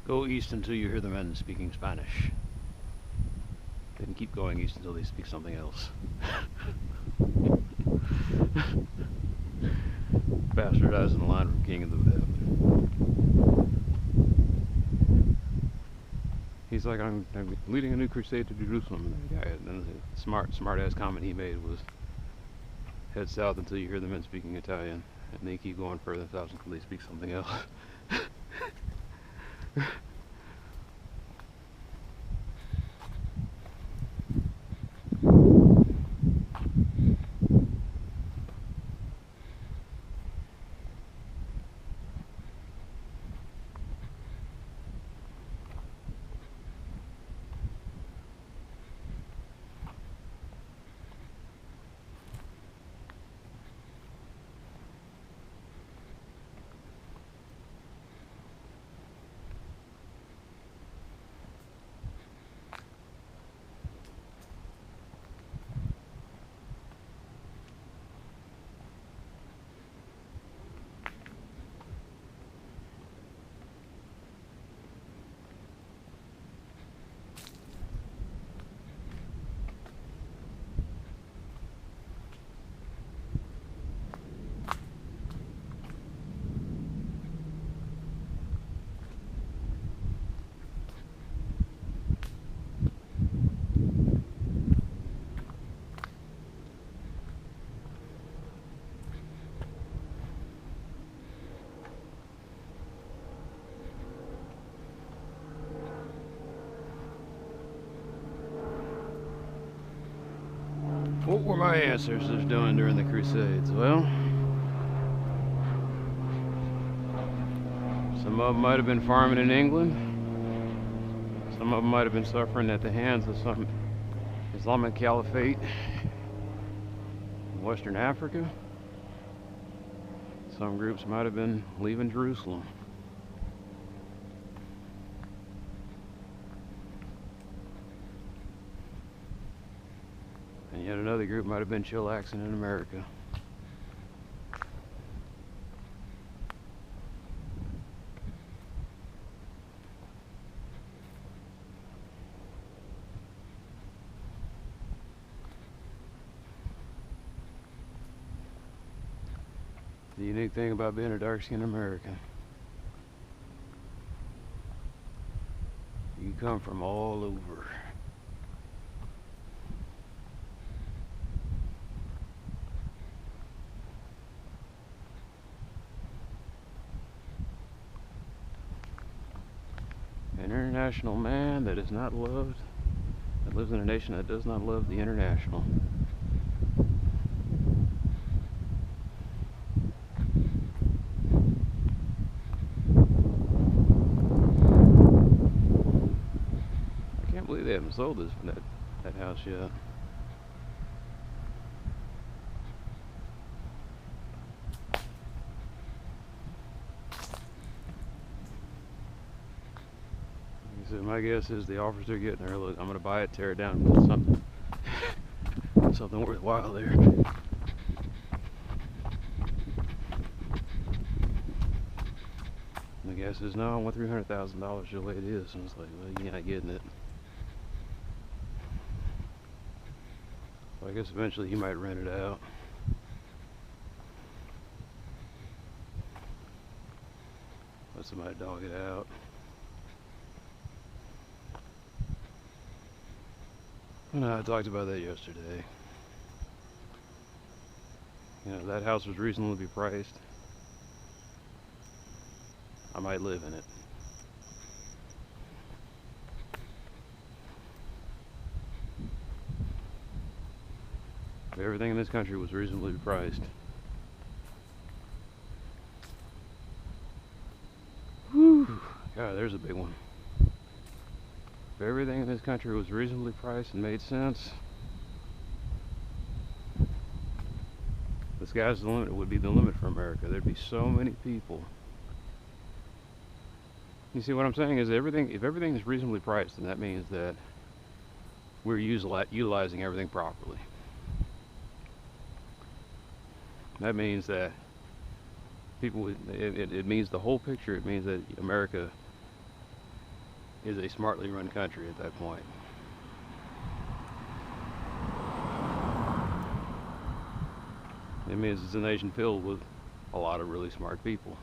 Go east until you hear the men speaking Spanish. Then keep going east until they speak something else. Bastardizing the line from King of the Web. He's like, I'm leading a new crusade to Jerusalem. And the smart ass comment he made was, head south until you hear the men speaking Italian, and they keep going further south until they speak something else. What were my ancestors doing during the Crusades? Well, some of them might have been farming in England. Some of them might have been suffering at the hands of some Islamic caliphate in Western Africa. Some groups might have been leaving Jerusalem. And yet another group might have been chillaxing in America. The unique thing about being a dark-skinned American, you come from all over. An international man that is not loved, that lives in a nation that does not love the international. I can't believe they haven't sold that house yet. So my guess is the offers they're getting are, look, I'm going to buy it, tear it down, and put something worthwhile there. My guess is, no, I want $300,000 the way it is. And it's like, well, you're not getting it. Well, I guess eventually you might rent it out. Let somebody dog it out. No, I talked about that yesterday. You know, that house was reasonably priced. I might live in it. If everything in this country was reasonably priced. Whew. God, there's a big one. If everything in this country was reasonably priced and made sense, the sky's the limit. It would be the limit for America. There'd be so many people. You see what I'm saying is if everything is reasonably priced, then that means that we're utilizing everything properly. That means that it means the whole picture. It means that America is a smartly run country at that point. It means it's a nation filled with a lot of really smart people.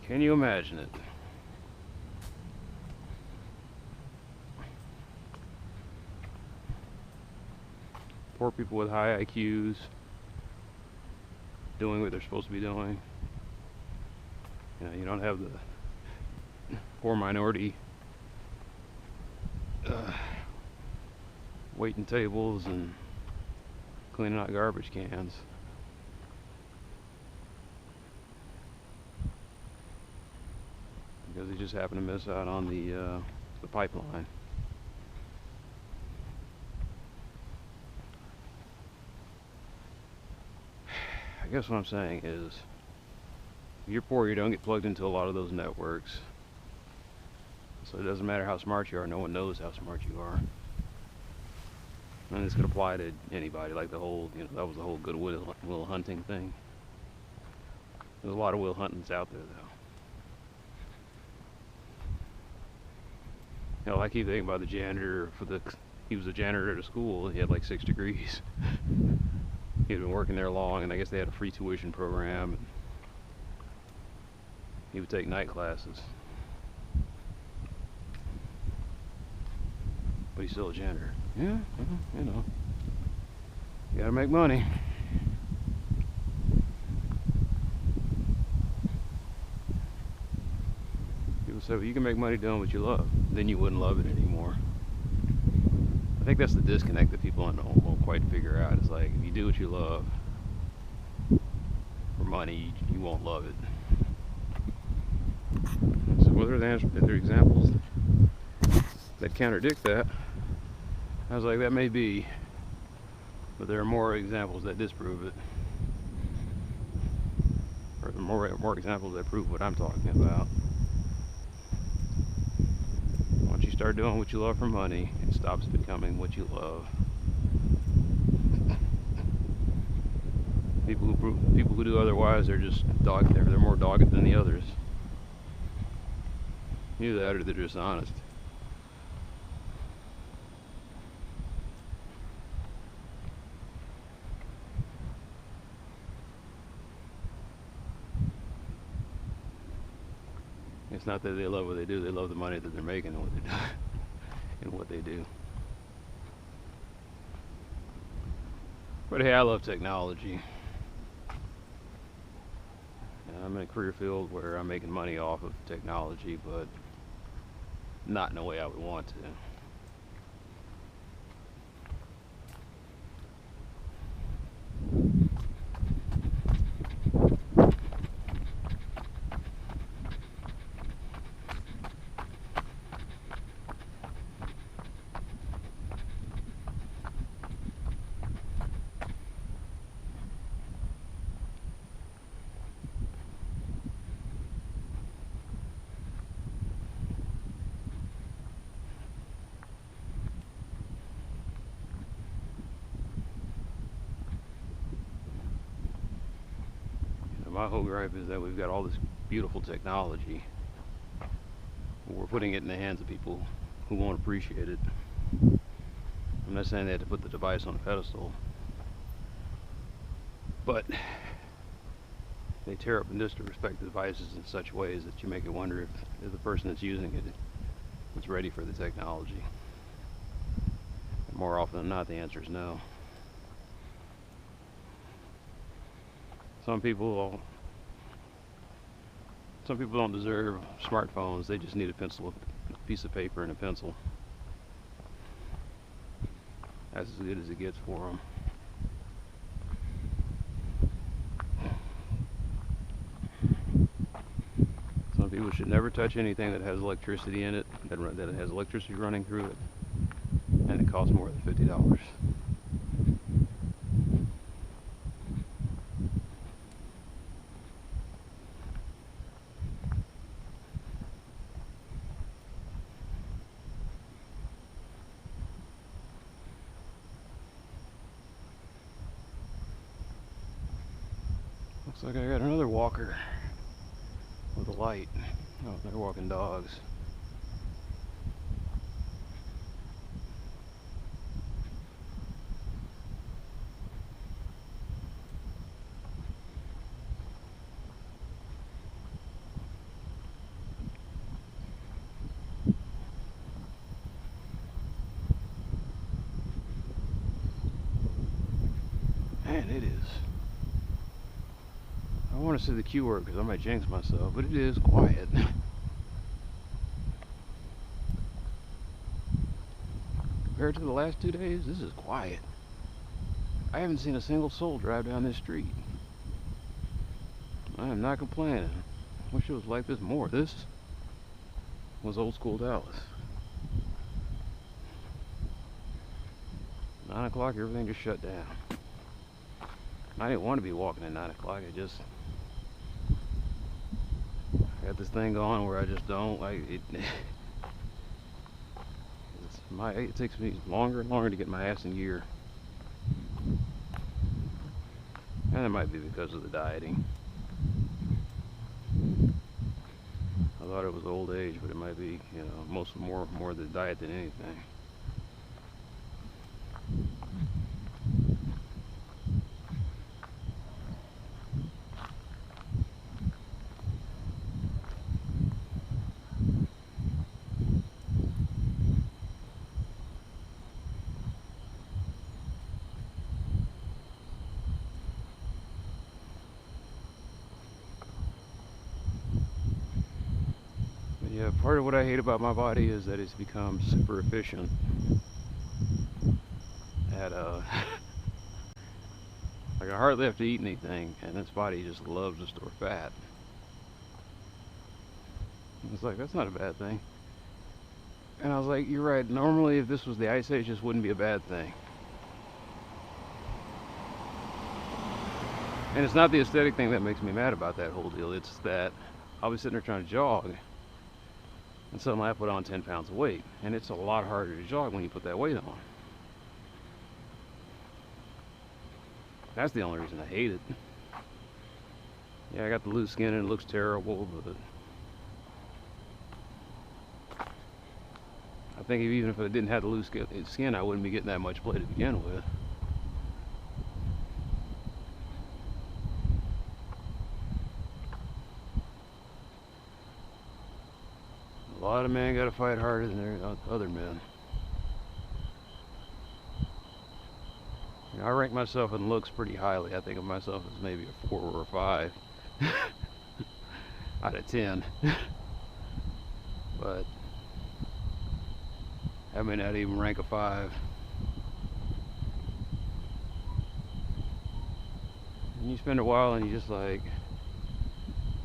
Can you imagine it? Poor people with high IQs doing what they're supposed to be doing. You know, you don't have the poor minority waiting tables and cleaning out garbage cans. Because they just happen to miss out on the pipeline. I guess what I'm saying is, if you're poor, you don't get plugged into a lot of those networks. So it doesn't matter how smart you are, no one knows how smart you are. And this could apply to anybody, like the whole, that was the whole good will hunting thing. There's a lot of will huntings out there, though. I keep thinking about the janitor he was a janitor at a school. He had like 6 degrees. He'd been working there long, and I guess they had a free tuition program. And he would take night classes. But he's still a janitor. Yeah, you gotta make money. People say, well, you can make money doing what you love. Then you wouldn't love it anymore. I think that's the disconnect that people won't quite figure out. It's like, if you do what you love for money, you won't love it. So whether there are examples that contradict that, I was like, that may be, but there are more examples that disprove it. Or more examples that prove what I'm talking about. Once you start doing what you love for money, it stops becoming what you love. People who do otherwise, they're just they're more dogged than the others. Either that or they're dishonest. It's not that they love what they do, they love the money that they're making and what they do. And what they do. But hey, I love technology. And I'm in a career field where I'm making money off of technology, but not in a way I would want to. My whole gripe is that we've got all this beautiful technology. We're putting it in the hands of people who won't appreciate it. I'm not saying they have to put the device on a pedestal, but they tear up and disrespect the devices in such ways that you make you wonder if the person that's using it it's ready for the technology. And more often than not, the answer is no. Some people don't deserve smartphones. They just need a pencil, a piece of paper, and a pencil. That's as good as it gets for them. Some people should never touch anything that has electricity in it, that has electricity running through it, and it costs more than $50. Looks like I got another walker with a light. Oh, they're walking dogs. Man, it is. I want to say the Q word because I might jinx myself, but it is quiet. Compared to the last 2 days, this is quiet. I haven't seen a single soul drive down this street. I am not complaining. Wish it was like this more. This was old school Dallas. 9 o'clock, everything just shut down. I didn't want to be walking at 9 o'clock. I got this thing going where I just don't like it. It takes me longer and longer to get my ass in gear, and it might be because of the dieting. I thought it was old age, but it might be, you know, more the diet than anything. Yeah, part of what I hate about my body is that it's become super efficient at like I hardly have to eat anything, and this body just loves to store fat. It's like, that's not a bad thing. And I was like, you're right, normally if this was the Ice Age, this wouldn't be a bad thing. And it's not the aesthetic thing that makes me mad about that whole deal, it's that I'll be sitting there trying to jog, and suddenly I put on 10 pounds of weight, and it's a lot harder to jog when you put that weight on. That's the only reason I hate it. Yeah, I got the loose skin and it looks terrible, but I think even if I didn't have the loose skin, I wouldn't be getting that much play to begin with. A lot of men got to fight harder than other men. You know, I rank myself in looks pretty highly. I think of myself as maybe a 4 or a 5 out of 10. But I may not even rank a 5. And you spend a while and you just like,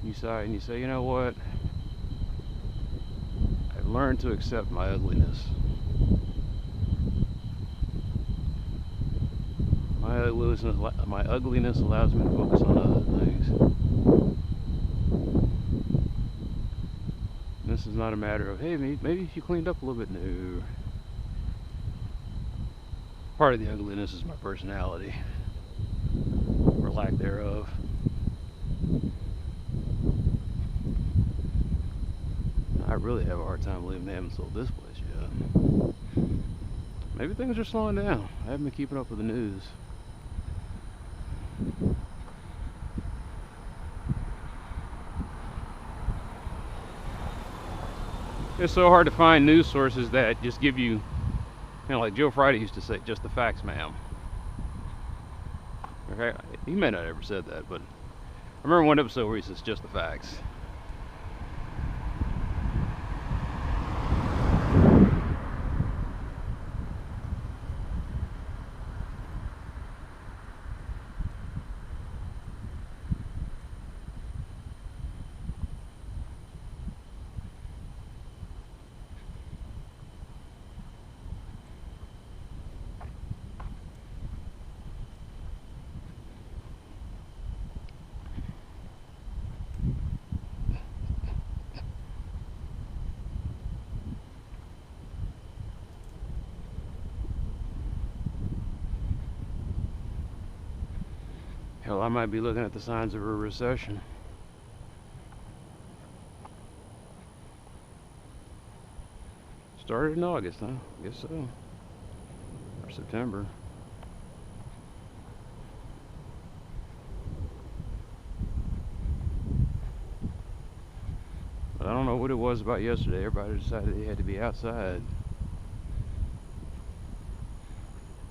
you sigh and you say, you know what? I've learned to accept my ugliness. My ugliness allows me to focus on other things. And this is not a matter of, hey, maybe if you cleaned up a little bit. No. Part of the ugliness is my personality, or lack thereof. I really have a hard time believing they haven't sold this place yet. Maybe things are slowing down. I haven't been keeping up with the news. It's so hard to find news sources that just give you, like Joe Friday used to say, just the facts, ma'am. Okay, he may not have ever said that, but I remember one episode where he says, just the facts. Hell, I might be looking at the signs of a recession. Started in August, huh? I guess so. Or September. But I don't know what it was about yesterday. Everybody decided they had to be outside.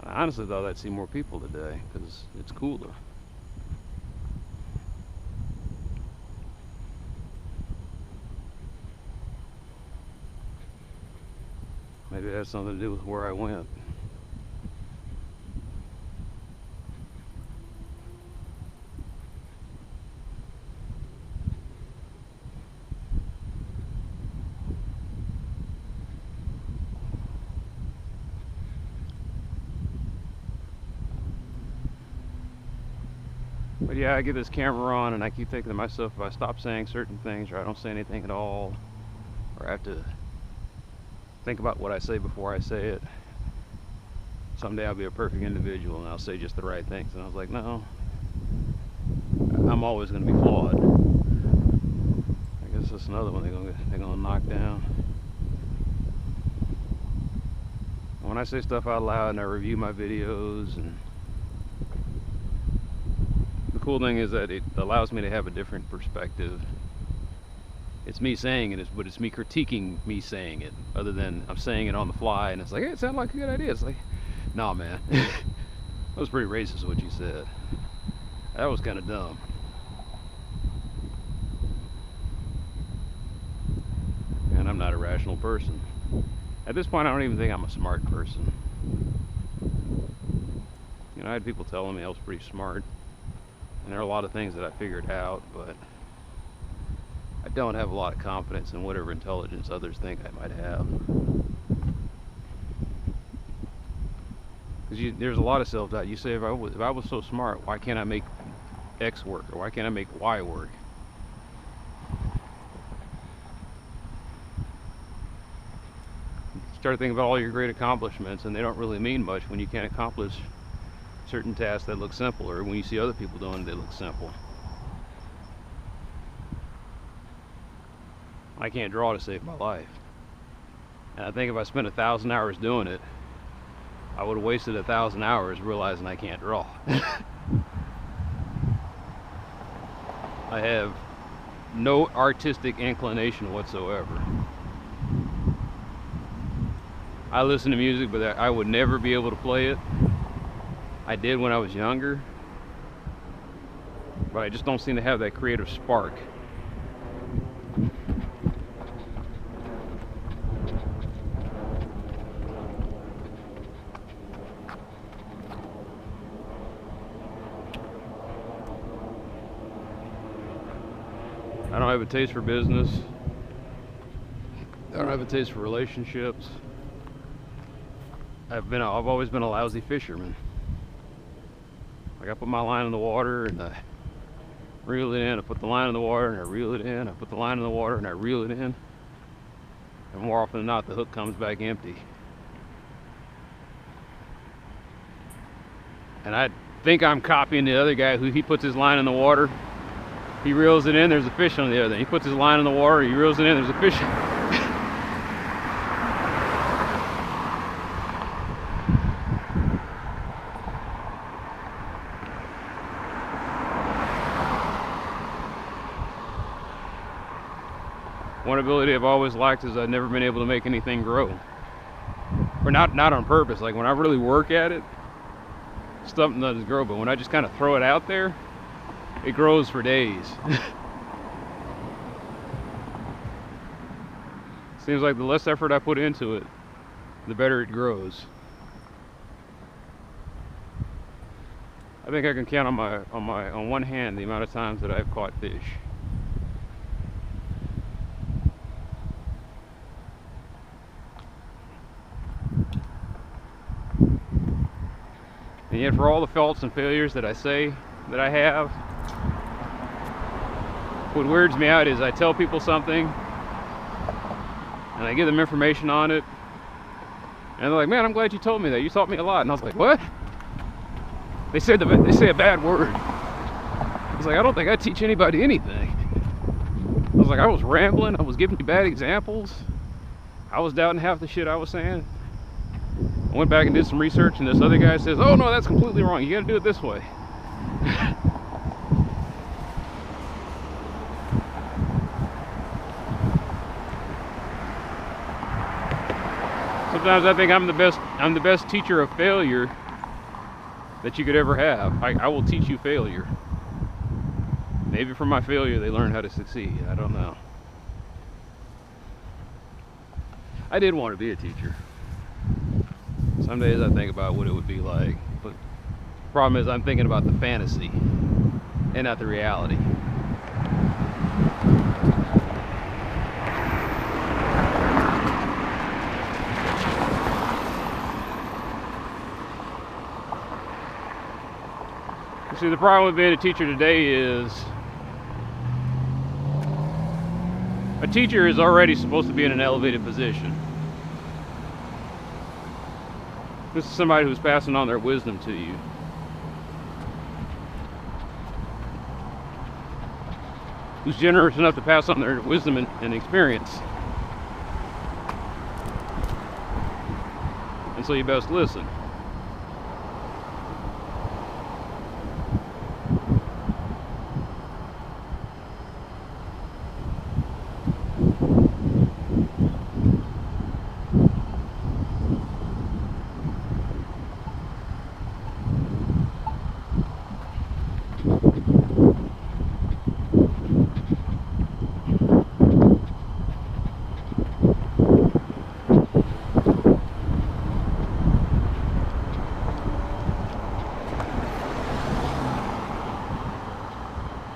I honestly thought I'd see more people today because it's cooler. Maybe it has something to do with where I went. But yeah, I get this camera on and I keep thinking to myself, if I stop saying certain things or I don't say anything at all, or I have to think about what I say before I say it, someday I'll be a perfect individual and I'll say just the right things. And I was like, no, I'm always going to be flawed. I guess that's another one they're gonna knock down. When I say stuff out loud and I review my videos, and the cool thing is that it allows me to have a different perspective. It's me saying it, but it's me critiquing me saying it, other than I'm saying it on the fly and it's like, hey, it sounded like a good idea. It's like, nah, man, that was pretty racist what you said. That was kind of dumb. And I'm not a rational person. At this point, I don't even think I'm a smart person. You know, I had people telling me I was pretty smart, and there are a lot of things that I figured out, but I don't have a lot of confidence in whatever intelligence others think I might have. Because there's a lot of self-doubt. You say, if I was so smart, why can't I make X work? Or why can't I make Y work? Start thinking about all your great accomplishments, and they don't really mean much when you can't accomplish certain tasks that look simple, or when you see other people doing it, they look simple. I can't draw to save my life. And I think if I spent 1,000 hours doing it, I would have wasted 1,000 hours realizing I can't draw. I have no artistic inclination whatsoever. I listen to music, but I would never be able to play it. I did when I was younger, but I just don't seem to have that creative spark. I don't have a taste for business. I don't have a taste for relationships. I've always been a lousy fisherman. Like, I put my line in the water and I reel it in. I put the line in the water and I reel it in. I put the line in the water and I reel it in. And more often than not, the hook comes back empty. And I think I'm copying the other guy who he puts his line in the water. He reels it in, there's a fish on the other end. He puts his line in the water, he reels it in, there's a fish. One ability I've always liked is I've never been able to make anything grow. Or not on purpose. Like when I really work at it, stuff doesn't grow. But when I just kind of throw it out there, it grows for days. Seems like the less effort I put into it, the better it grows. I think I can count on one hand the amount of times that I've caught fish. And yet for all the faults and failures that I say that I have, what weirds me out is I tell people something and I give them information on it and they're like, man, I'm glad you told me that. You taught me a lot. And I was like, what? They say a bad word. I was like, I don't think I teach anybody anything. I was like, I was rambling. I was giving you bad examples. I was doubting half the shit I was saying. I went back and did some research, and this other guy says, oh no, that's completely wrong. You gotta do it this way. Sometimes I think I'm the best teacher of failure that you could ever have. I will teach you failure. Maybe from my failure they learn how to succeed. I don't know. I did want to be a teacher. Some days I think about what it would be like, but the problem is I'm thinking about the fantasy and not the reality. You see, the problem with being a teacher today is a teacher is already supposed to be in an elevated position. This is somebody who's passing on their wisdom to you. Who's generous enough to pass on their wisdom and experience. And so you best listen.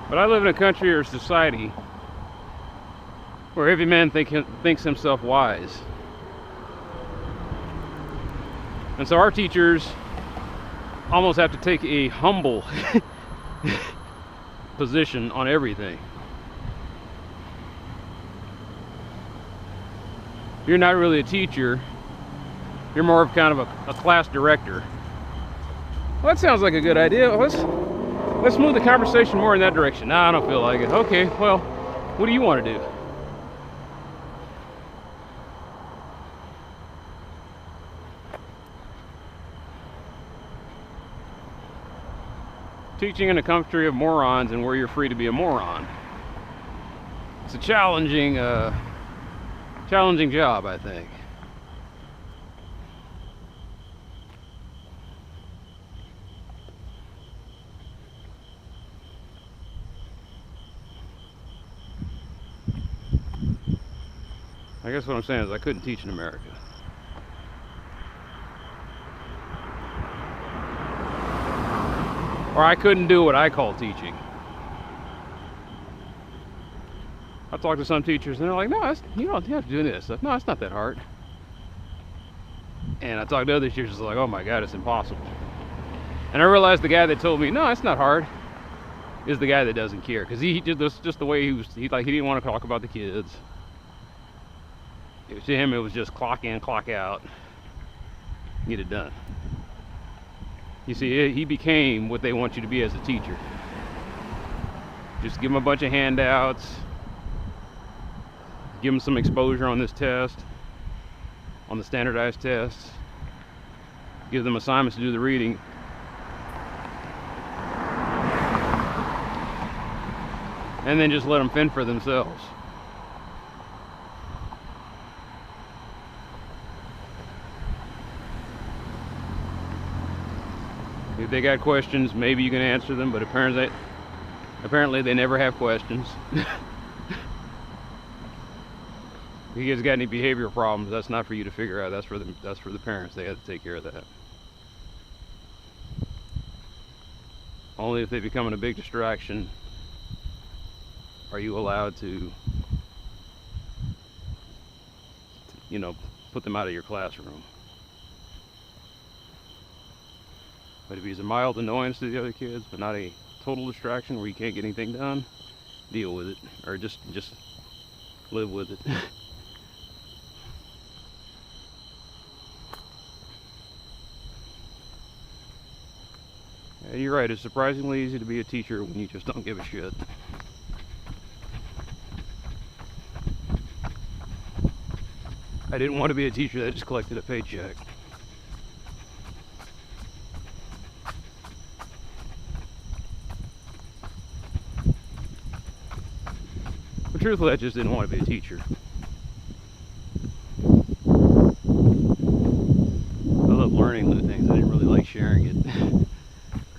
But I live in a country or society where every man thinks himself wise. And so our teachers almost have to take a humble position on everything. You're not really a teacher. You're more of kind of a class director. Well, that sounds like a good idea. Let's move the conversation more in that direction. Nah, I don't feel like it. Okay, well, what do you want to do? Teaching in a country of morons and where you're free to be a moron. It's a challenging job, I think. I guess what I'm saying is I couldn't teach in America. Or I couldn't do what I call teaching. I talk to some teachers and they're like, no, you don't have to do this stuff. No, it's not that hard. And I talk to other teachers like, oh my God, it's impossible. And I realized the guy that told me, no, it's not hard, is the guy that doesn't care. Because he just the way he didn't want to talk about the kids. To him, it was just clock in, clock out, get it done. You see, he became what they want you to be as a teacher. Just give them a bunch of handouts, give them some exposure on this test, on the standardized tests, give them assignments to do the reading. And then just let them fend for themselves. If they got questions, maybe you can answer them, but apparently they never have questions. If you guys got any behavioral problems, that's not for you to figure out. That's for the parents. They have to take care of that. Only if they become a big distraction are you allowed to, you know, put them out of your classroom. But if he's a mild annoyance to the other kids, but not a total distraction where you can't get anything done, deal with it, or just live with it. Yeah, you're right, it's surprisingly easy to be a teacher when you just don't give a shit. I didn't want to be a teacher that just collected a paycheck. But truthfully, I just didn't want to be a teacher. I love learning new things. I didn't really like sharing it.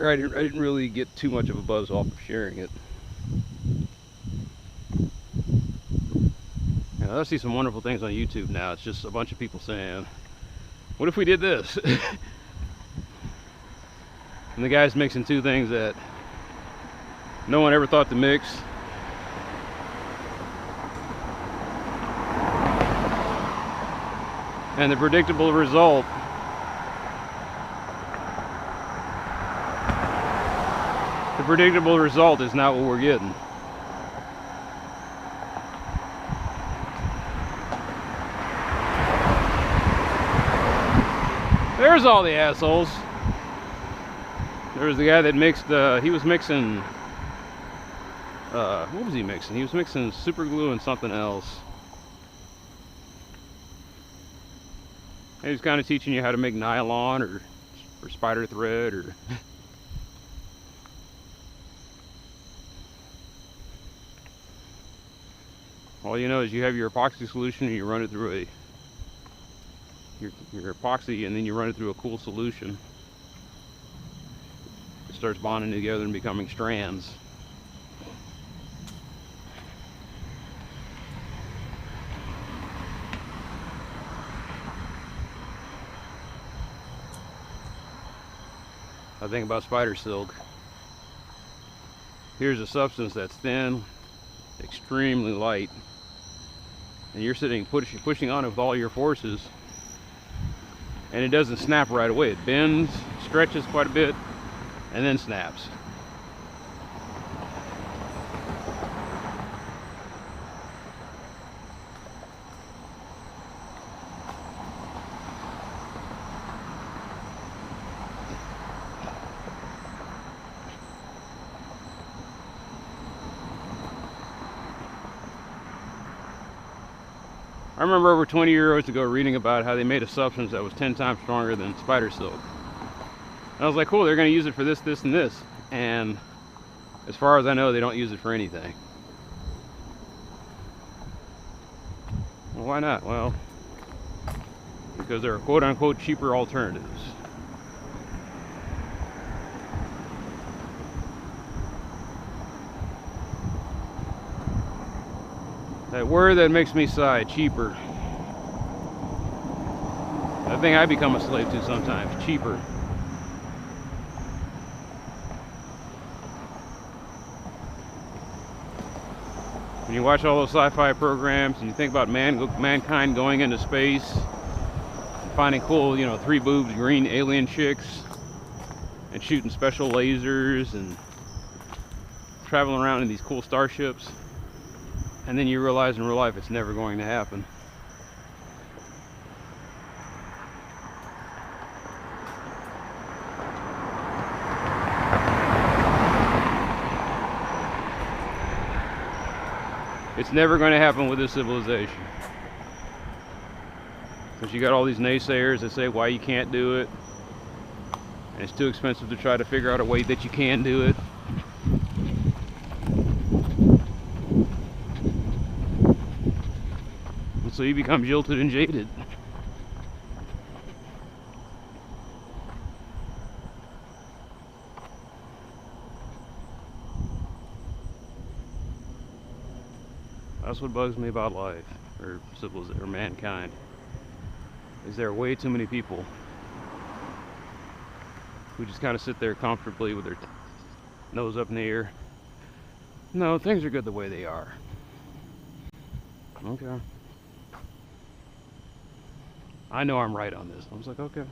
Or I didn't really get too much of a buzz off of sharing it. I see some wonderful things on YouTube now. It's just a bunch of people saying, what if we did this? And the guy's mixing two things that no one ever thought to mix. And the predictable result is not what we're getting. There's all the assholes. There was the guy that mixed, he was mixing, what was he mixing? He was mixing super glue and something else. And he was kind of teaching you how to make nylon or spider thread or... All you know is you have your epoxy solution and you run it through your epoxy, and then you run it through a cool solution. It starts bonding together and becoming strands. I think about spider silk. Here's a substance that's thin, extremely light, and you're sitting pushing on it with all your forces, and it doesn't snap right away. It bends, stretches quite a bit, and then snaps. I remember over 20 years ago reading about how they made a substance that was 10 times stronger than spider silk. And I was like, cool, they're going to use it for this, this, and this. And as far as I know, they don't use it for anything. Well, why not? Well, because there are quote-unquote cheaper alternatives. That word that makes me sigh, cheaper. That thing I become a slave to sometimes, cheaper. When you watch all those sci-fi programs and you think about mankind going into space, finding cool, you know, 3 boobs, green alien chicks, and shooting special lasers and traveling around in these cool starships. And then you realize in real life it's never going to happen. It's never going to happen with this civilization. Because you got all these naysayers that say why you can't do it. And it's too expensive to try to figure out a way that you can do it. So you become jilted and jaded. That's what bugs me about life, or civilization, or mankind. Is there are way too many people who just kind of sit there comfortably with their nose up in the air. No, things are good the way they are. Okay. I know I'm right on this. I was like, okay.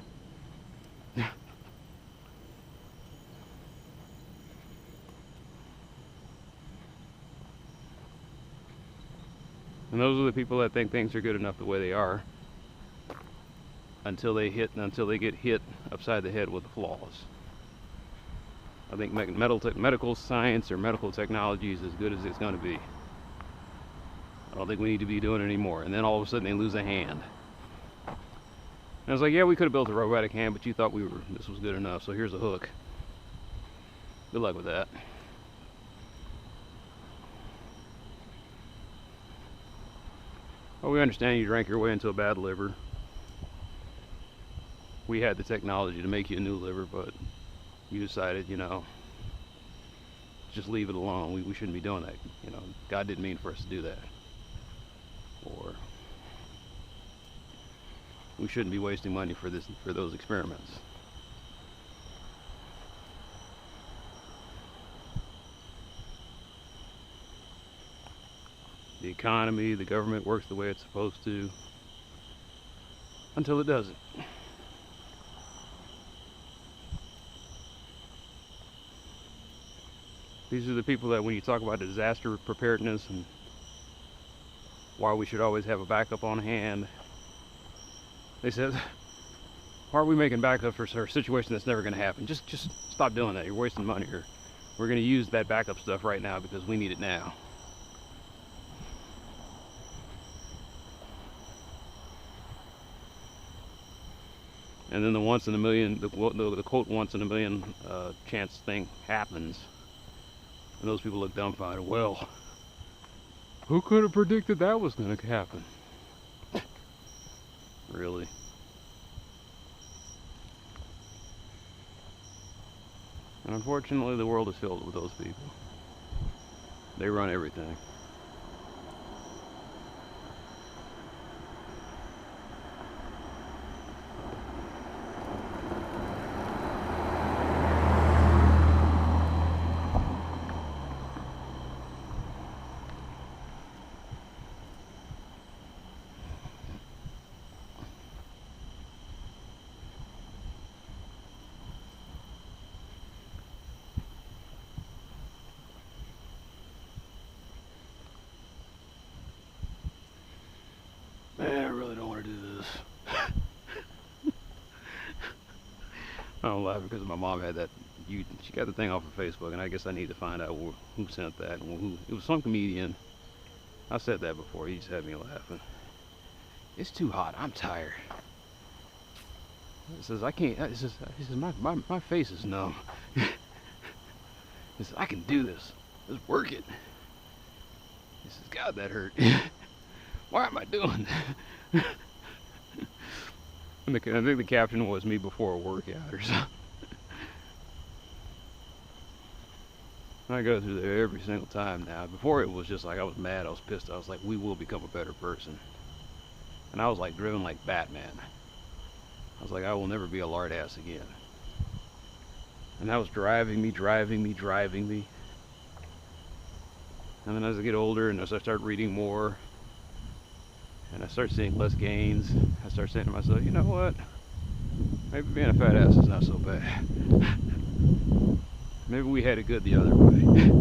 And those are the people that think things are good enough the way they are until they get hit upside the head with the flaws. I think medical science or medical technology is as good as it's going to be. I don't think we need to be doing it anymore. And then all of a sudden they lose a hand. And I was like, yeah, we could have built a robotic hand, but you thought this was good enough, so here's a hook. Good luck with that. Well, we understand you drank your way into a bad liver. We had the technology to make you a new liver, but you decided, just leave it alone. We shouldn't be doing that. God didn't mean for us to do that. Or we shouldn't be wasting money for those experiments. The economy, the government works the way it's supposed to until it doesn't. These are the people that when you talk about disaster preparedness and why we should always have a backup on hand, they said, why are we making backup for a situation that's never going to happen? Just stop doing that. You're wasting money here. We're going to use that backup stuff right now because we need it now. And then the once in a million, the quote once in a million chance thing happens. And those people look dumbfounded. Well, who could have predicted that was going to happen? Really? And unfortunately, the world is filled with those people. They run everything. Man, I really don't want to do this. I don't laugh because my mom had that. She got the thing off of Facebook, and I guess I need to find out who sent that. And it was some comedian. I said that before. He just had me laughing. It's too hot. I'm tired. It says I can't. He says my face is numb. He says I can do this. Let's work it. He says God, that hurt. Why am I doing that? I think the caption was me before a workout or something. I go through there every single time now. Before it was just like I was mad, I was pissed. I was like, we will become a better person. And I was like driven like Batman. I was like, I will never be a lard ass again. And that was driving me. And then as I get older and as I start reading more, and I start seeing less gains, I start saying to myself, you know what? Maybe being a fat ass is not so bad. Maybe we had it good the other way.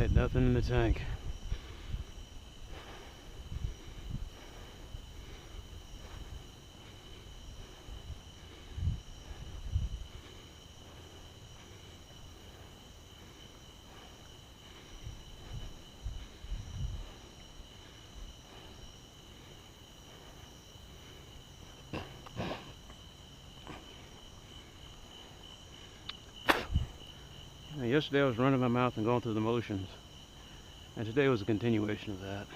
had nothing in the tank. Yesterday I was running my mouth and going through the motions, and today was a continuation of that.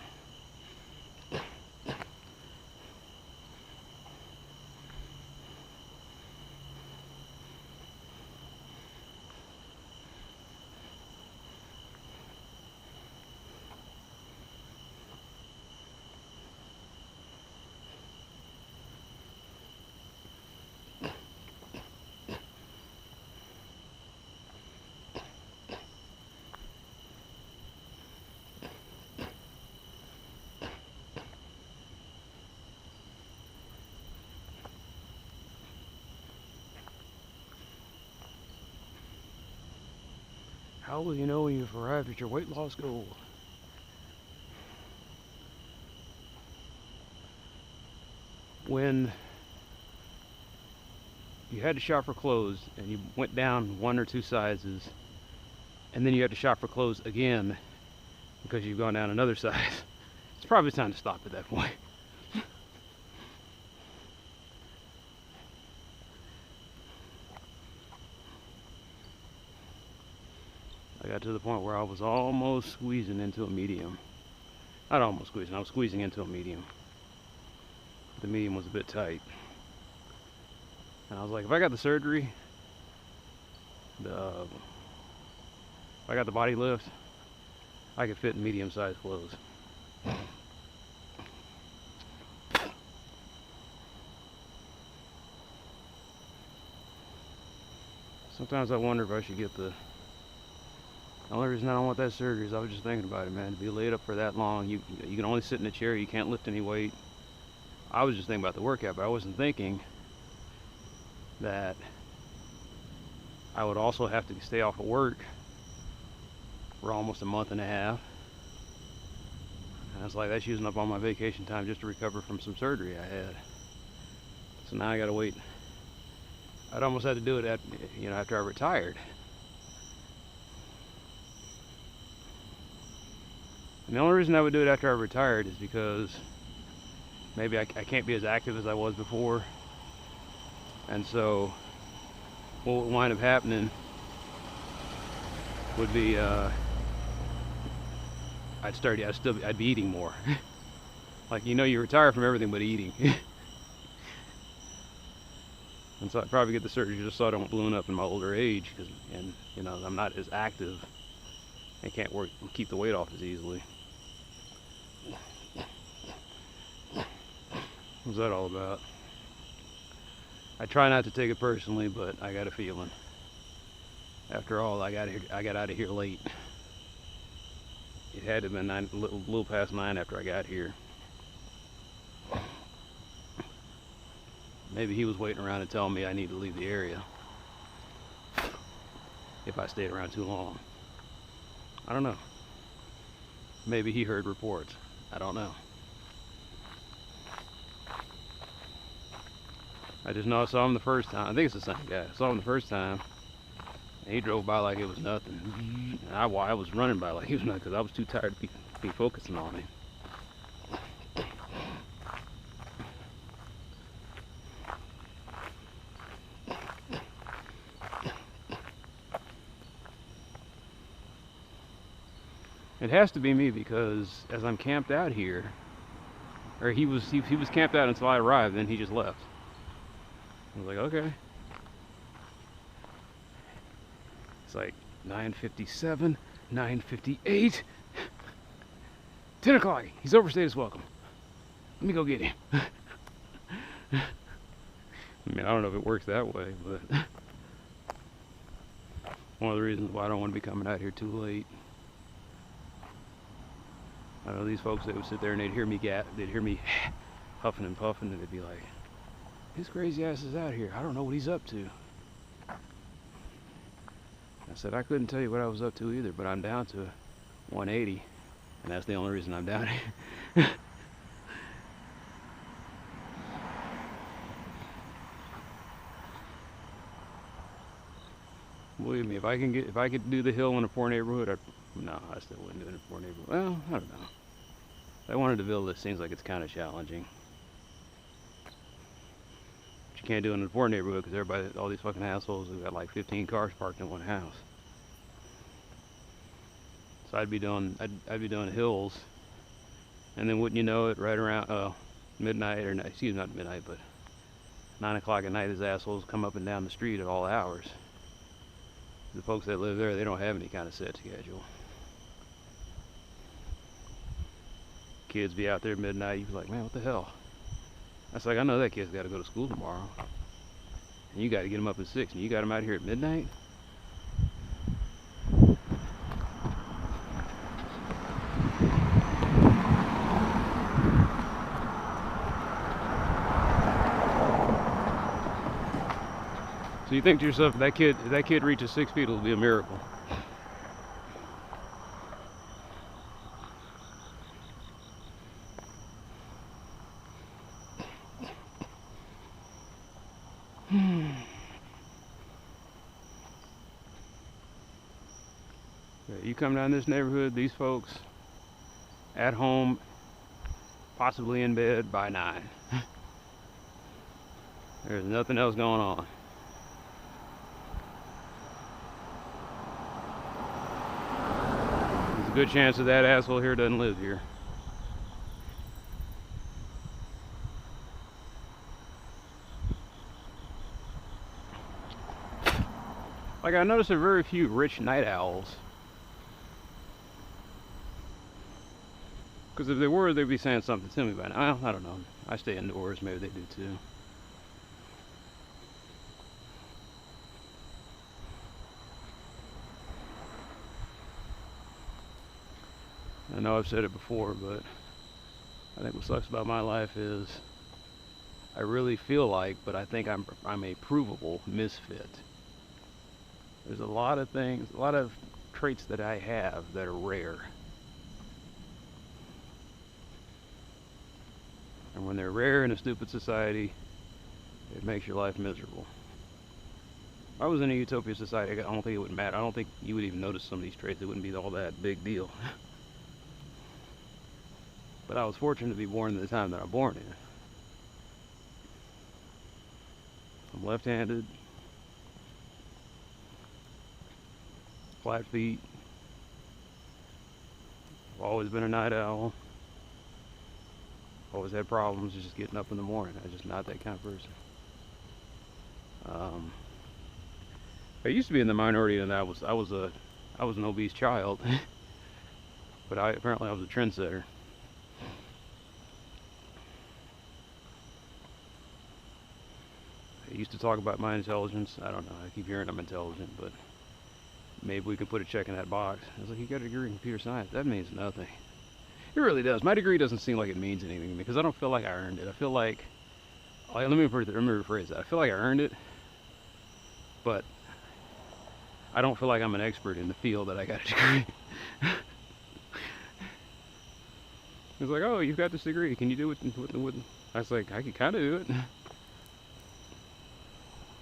How will you know when you've arrived at your weight loss goal? When you had to shop for clothes and you went down 1 or 2 sizes, and then you had to shop for clothes again because you've gone down another size, it's probably time to stop at that point. I got to the point where I was almost squeezing into a medium. Not almost squeezing, I was squeezing into a medium. The medium was a bit tight. And I was like, if I got the surgery, if I got the body lift, I could fit in medium-sized clothes. Sometimes I wonder if I should get the only reason I don't want that surgery is I was just thinking about it, man. To be laid up for that long, you can only sit in a chair, you can't lift any weight. I was just thinking about the workout, but I wasn't thinking that I would also have to stay off of work for almost a month and a half. And it's like, that's using up all my vacation time just to recover from some surgery I had. So now I gotta wait. I'd almost had to do it after I retired. And the only reason I would do it after I retired is because maybe I can't be as active as I was before. And so what would wind up happening would be I'd be eating more. Like, you retire from everything but eating. And so I'd probably get the surgery just so I don't balloon up in my older age, and I'm not as active and can't keep the weight off as easily. What's that all about? I try not to take it personally, but I got a feeling. After all, I got out of here late. It had to have been a little past 9 after I got here. Maybe he was waiting around and telling me I need to leave the area if I stayed around too long. I don't know. Maybe he heard reports. I don't know. I just know I saw him the first time. I think it's the same guy. I saw him the first time, and he drove by like it was nothing. And I was running by like it was nothing because I was too tired to be focusing on him. It has to be me because as I'm camped out here, or he was camped out until I arrived, then he just left. I was like, okay. It's like 9:57, 9:58, 10 o'clock. He's overstayed his welcome. Let me go get him. I mean, I don't know if it works that way, but one of the reasons why I don't want to be coming out here too late. I know these folks, they would sit there and they'd hear me huffing and puffing, and they'd be like, his crazy ass is out here. I don't know what he's up to. I said, I couldn't tell you what I was up to either, but I'm down to 180, and that's the only reason I'm down here. Believe me, if I could do the hill in a poor neighborhood, no, I still wouldn't do it in a poor neighborhood. Well, I don't know. If I wanted to build this, seems like it's kind of challenging. But you can't do it in a poor neighborhood because everybody, all these fucking assholes, have got like 15 cars parked in one house. So I'd be doing hills, and then wouldn't you know it, right around midnight, or excuse me, not midnight, but 9 o'clock at night, these assholes come up and down the street at all hours. The folks that live there, they don't have any kind of set schedule. Kids be out there at midnight, you be like, man, what the hell? That's like, I know that kid's got to go to school tomorrow, and you got to get him up at 6, and you got him out here at midnight? So you think to yourself, if that kid reaches 6 feet, it'll be a miracle. You come down this neighborhood, these folks at home, possibly in bed by 9. There's nothing else going on. There's a good chance that asshole here doesn't live here. Like, I noticed there are very few rich night owls. Because if they were, they'd be saying something to me by now. I don't know. I stay indoors. Maybe they do too. I know I've said it before, but I think what sucks about my life is I really feel like, but I think I'm a provable misfit. There's a lot of things, a lot of traits that I have that are rare. And when they're rare in a stupid society, it makes your life miserable. If I was in a utopia society, I don't think it would matter. I don't think you would even notice some of these traits. It wouldn't be all that big deal. But I was fortunate to be born at the time that I'm born in. I'm left-handed, flat feet. I've always been a night owl. Always had problems just getting up in the morning. I'm just not that kind of person. I used to be in the minority, and I was an obese child, but apparently I was a trendsetter. I used to talk about my intelligence. I don't know. I keep hearing I'm intelligent, but maybe we could put a check in that box. I was like, you got a degree in computer science. That means nothing. It really does. My degree doesn't seem like it means anything to me because I don't feel like I earned it. I feel like, let me rephrase that. I feel like I earned it, but I don't feel like I'm an expert in the field that I got a degree. It's like, oh, you've got this degree. Can you do it? I was like, I can kind of do it.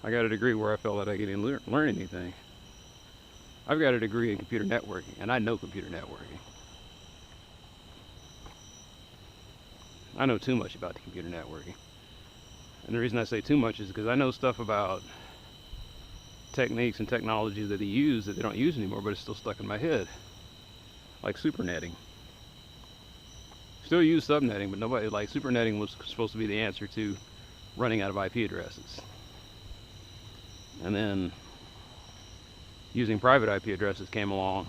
I got a degree where I felt that I didn't learn anything. I've got a degree in computer networking, and I know computer networking. I know too much about the computer networking. And the reason I say too much is because I know stuff about techniques and technologies that they use that they don't use anymore, but it's still stuck in my head. Like supernetting. Still use subnetting, but nobody, like, supernetting was supposed to be the answer to running out of IP addresses. And then using private IP addresses came along,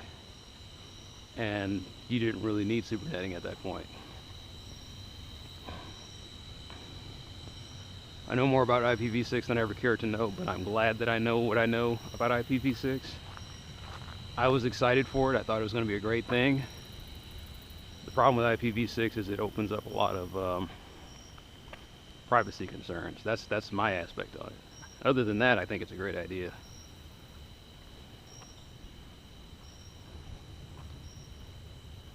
and you didn't really need supernetting at that point. I know more about IPv6 than I ever cared to know, but I'm glad that I know what I know about IPv6. I was excited for it. I thought it was going to be a great thing. The problem with IPv6 is it opens up a lot of privacy concerns. That's my aspect on it. Other than that, I think it's a great idea.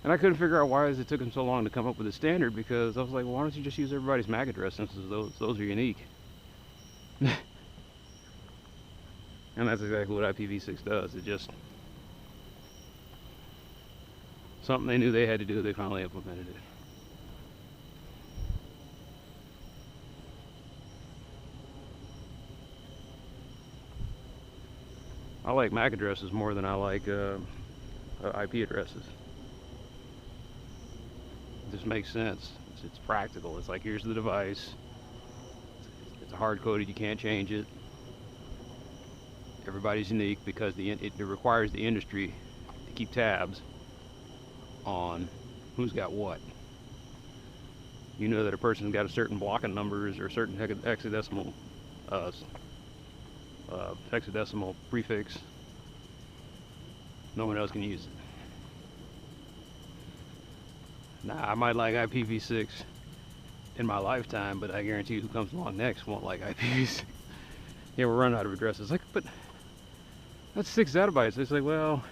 And I couldn't figure out why it took them so long to come up with a standard, because I was like, well, why don't you just use everybody's MAC address, since those are unique. And that's exactly what IPv6 does. It just, something they knew they had to do, they finally implemented it. I like MAC addresses more than I like IP addresses. It just makes sense. It's practical. It's like, here's the device. It's hard-coded. You can't change it. Everybody's unique, because it requires the industry to keep tabs on who's got what. You know that a person's got a certain block of numbers or a certain hexadecimal prefix. No one else can use it. Nah, I might like IPv6 in my lifetime, but I guarantee you who comes along next won't like IPv6. Yeah, we're running out of addresses. Like, but that's 6 zettabytes. It's like, well,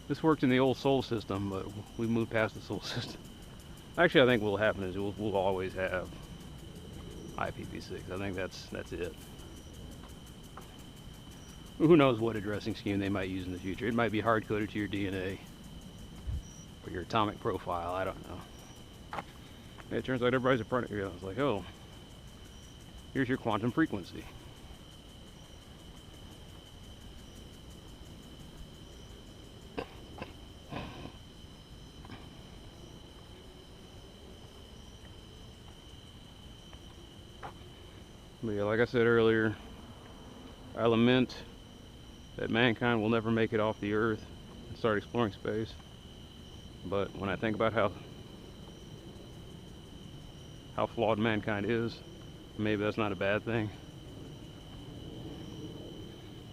this worked in the old Sol system, but we moved past the Sol system. Actually, I think what will happen is we'll always have IPv6. I think that's it. Who knows what addressing scheme they might use in the future. It might be hard-coded to your DNA or your atomic profile. I don't know. It turns out everybody's a part of it. I was like, oh, here's your quantum frequency. But yeah, like I said earlier, I lament that mankind will never make it off the Earth and start exploring space. But when I think about how flawed mankind is, maybe that's not a bad thing.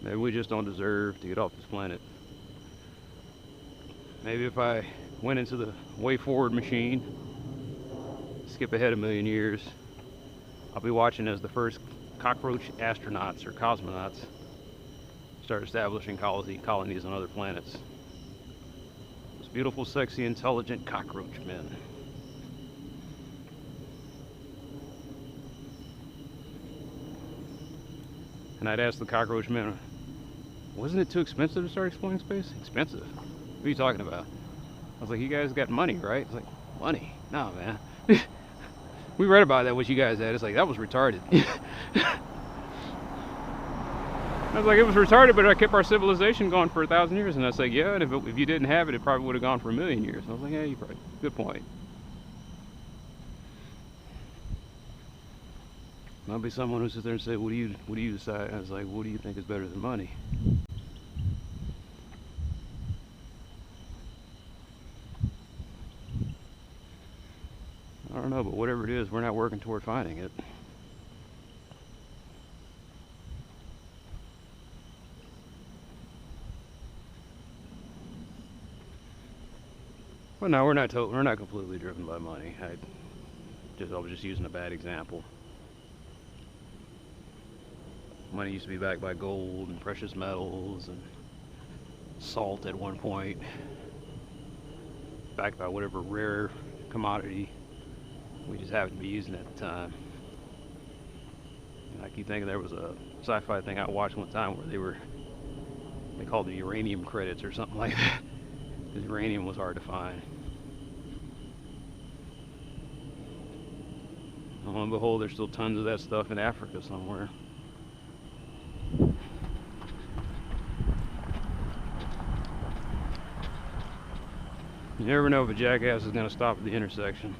Maybe we just don't deserve to get off this planet. Maybe if I went into the way forward machine, skip ahead a million years, I'll be watching as the first cockroach astronauts or cosmonauts start establishing colonies on other planets. Those beautiful, sexy, intelligent cockroach men. And I'd ask the cockroach men, wasn't it too expensive to start exploring space? Expensive? What are you talking about? I was like, you guys got money, right? It's like, money? No, man. We read about that, what you guys had. It's like, that was retarded. I was like, it was retarded, but it kept our civilization going for 1,000 years. And I was like, yeah, and if you didn't have it, it probably would have gone for 1,000,000 years. And I was like, yeah, you're right. Good point. There'll be someone who sits there and say, what do you decide? I was like, what do you think is better than money? I don't know, but whatever it is, we're not working toward finding it. Well, no, we're not completely driven by money. I was just using a bad example. Money used to be backed by gold and precious metals and salt at one point, backed by whatever rare commodity we just happened to be using at the time. And I keep thinking there was a sci-fi thing I watched one time where they called it uranium credits or something like that, because uranium was hard to find. Lo and behold, there's still tons of that stuff in Africa somewhere. You never know if a jackass is going to stop at the intersection.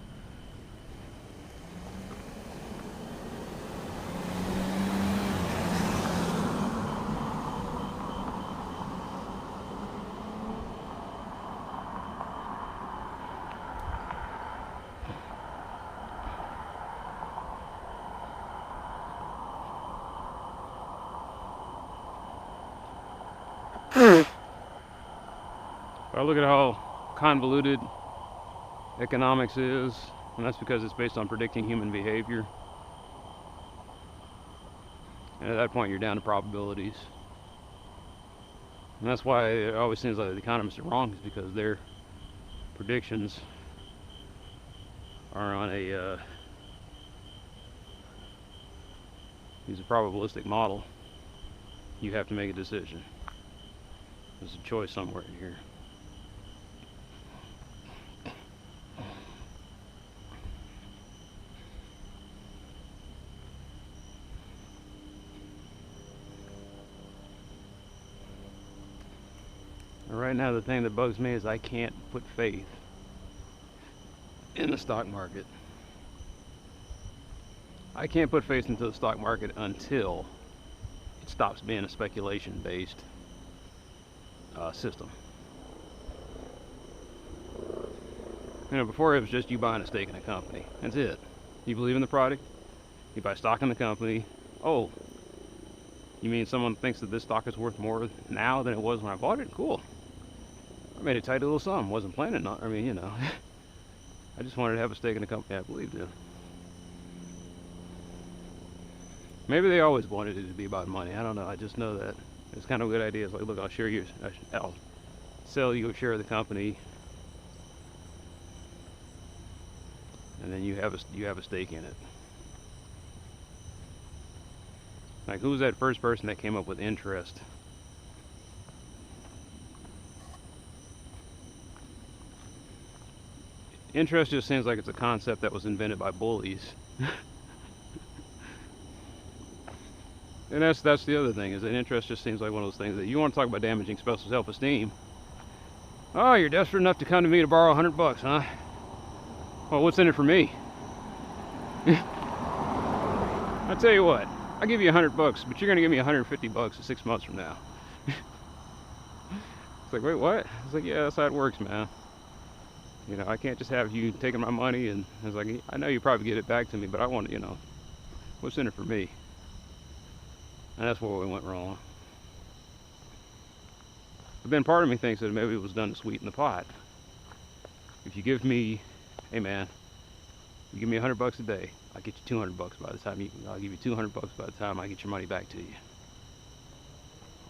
I look at how convoluted economics is, and that's because it's based on predicting human behavior. And at that point, you're down to probabilities. And that's why it always seems like the economists are wrong, is because they're predictions are on a use a probabilistic model, you have to make a decision. There's a choice somewhere in here. Right now, the thing that bugs me is I can't put faith in the stock market. I can't put faith into the stock market until it stops being a speculation-based system. You know, before it was just you buying a stake in a company. That's it. You believe in the product, you buy stock in the company. Oh, you mean someone thinks that this stock is worth more now than it was when I bought it? Cool. I made a tidy little sum. Wasn't planning on. I mean, you know, I just wanted to have a stake in a company I believed in. Maybe they always wanted it to be about money. I don't know. I just know that it's kind of a good idea. It's like, look, I'll sell you a share of the company, and then you have a stake in it. Like, who was that first person that came up with interest? Interest just seems like it's a concept that was invented by bullies. And that's the other thing, is that interest just seems like one of those things that you want to talk about damaging special self-esteem. Oh, you're desperate enough to come to me to borrow $100, huh? Well, what's in it for me? I'll tell you what, I'll give you $100, but you're gonna give me $150 6 months from now. It's like, wait, what? It's like, yeah, that's how it works, man. You know, I can't just have you taking my money, and it's like, I know you probably get it back to me, but I want to, you know, what's in it for me? And that's where we went wrong. But then part of me thinks that maybe it was done to sweeten the pot. If you give me, hey man, you give me $100 a day, I'll get you $200 by the time I'll give you $200 by the time I get your money back to you.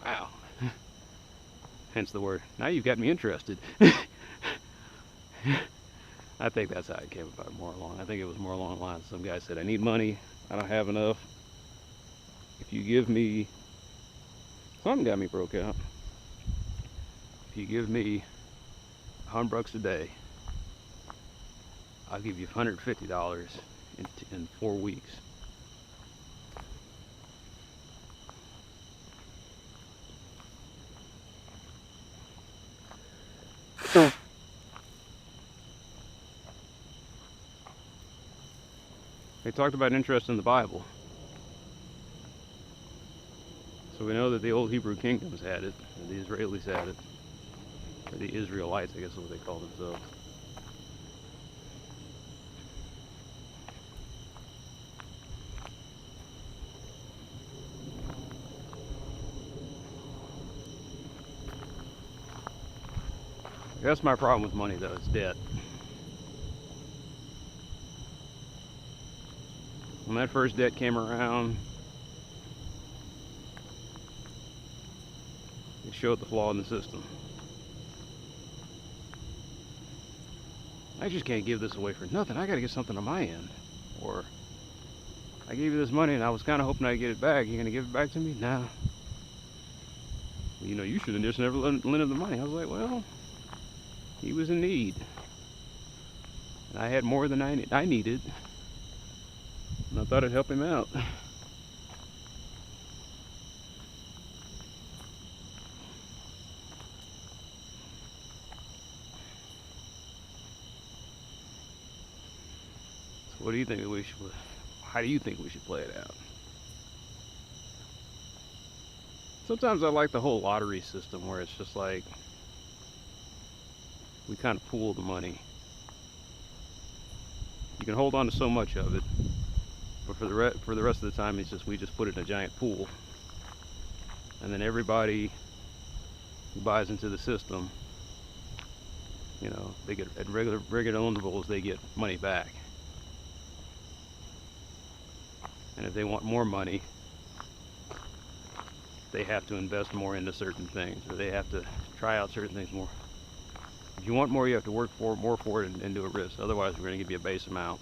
Wow. Hence the word, now you've got me interested. I think that's how it came about more along. I think it was more along the lines. Some guy said, I need money, I don't have enough. If you give me, something got me broke out. If you give me $100 a day, I'll give you $150 in 4 weeks. They talked about interest in the Bible. So we know that the old Hebrew kingdoms had it, and the Israelis had it, or the Israelites, I guess is what they call themselves. That's my problem with money, though, it's debt. When that first debt came around, it showed the flaw in the system. I just can't give this away for nothing. I gotta get something on my end. Or, I gave you this money and I was kind of hoping I'd get it back. You gonna give it back to me? No. You know, you should have just never lent him the money. I was like, well, he was in need. And I had more than I needed. And I thought it'd help him out. So what do you think we should, how do you think we should play it out? Sometimes I like the whole lottery system where it's just like, we kind of pool the money. You can hold on to so much of it, but for the rest of the time, it's just we just put it in a giant pool, and then everybody who buys into the system, you know, they get at regular intervals, they get money back. And if they want more money, they have to invest more into certain things, or they have to try out certain things more. If you want more, you have to work more for it and do a risk. Otherwise, we're going to give you a base amount.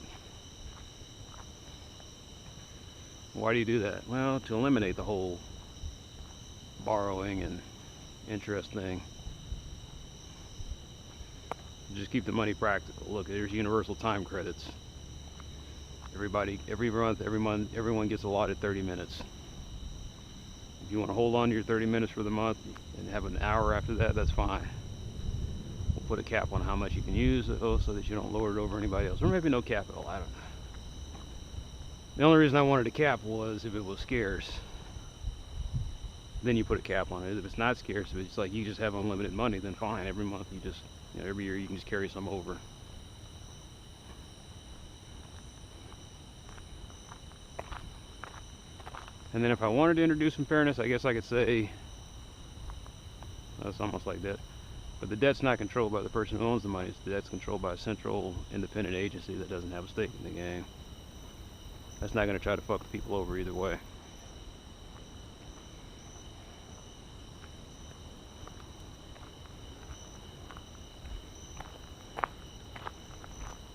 Why do you do that? Well, to eliminate the whole borrowing and interest thing. Just keep the money practical. Look, there's universal time credits. Every month, everyone gets allotted 30 minutes. If you want to hold on to your 30 minutes for the month and have an hour after that, that's fine. We'll put a cap on how much you can use so that you don't lower it over anybody else. Or maybe no cap at all, I don't know. The only reason I wanted a cap was if it was scarce. Then you put a cap on it. If it's not scarce, if it's like you just have unlimited money, then fine. Every month you just, every year you can just carry some over. And then if I wanted to introduce some fairness, I guess I could say, that's almost like debt. But the debt's not controlled by the person who owns the money. The debt's controlled by a central independent agency that doesn't have a stake in the game. That's not going to try to fuck the people over either way.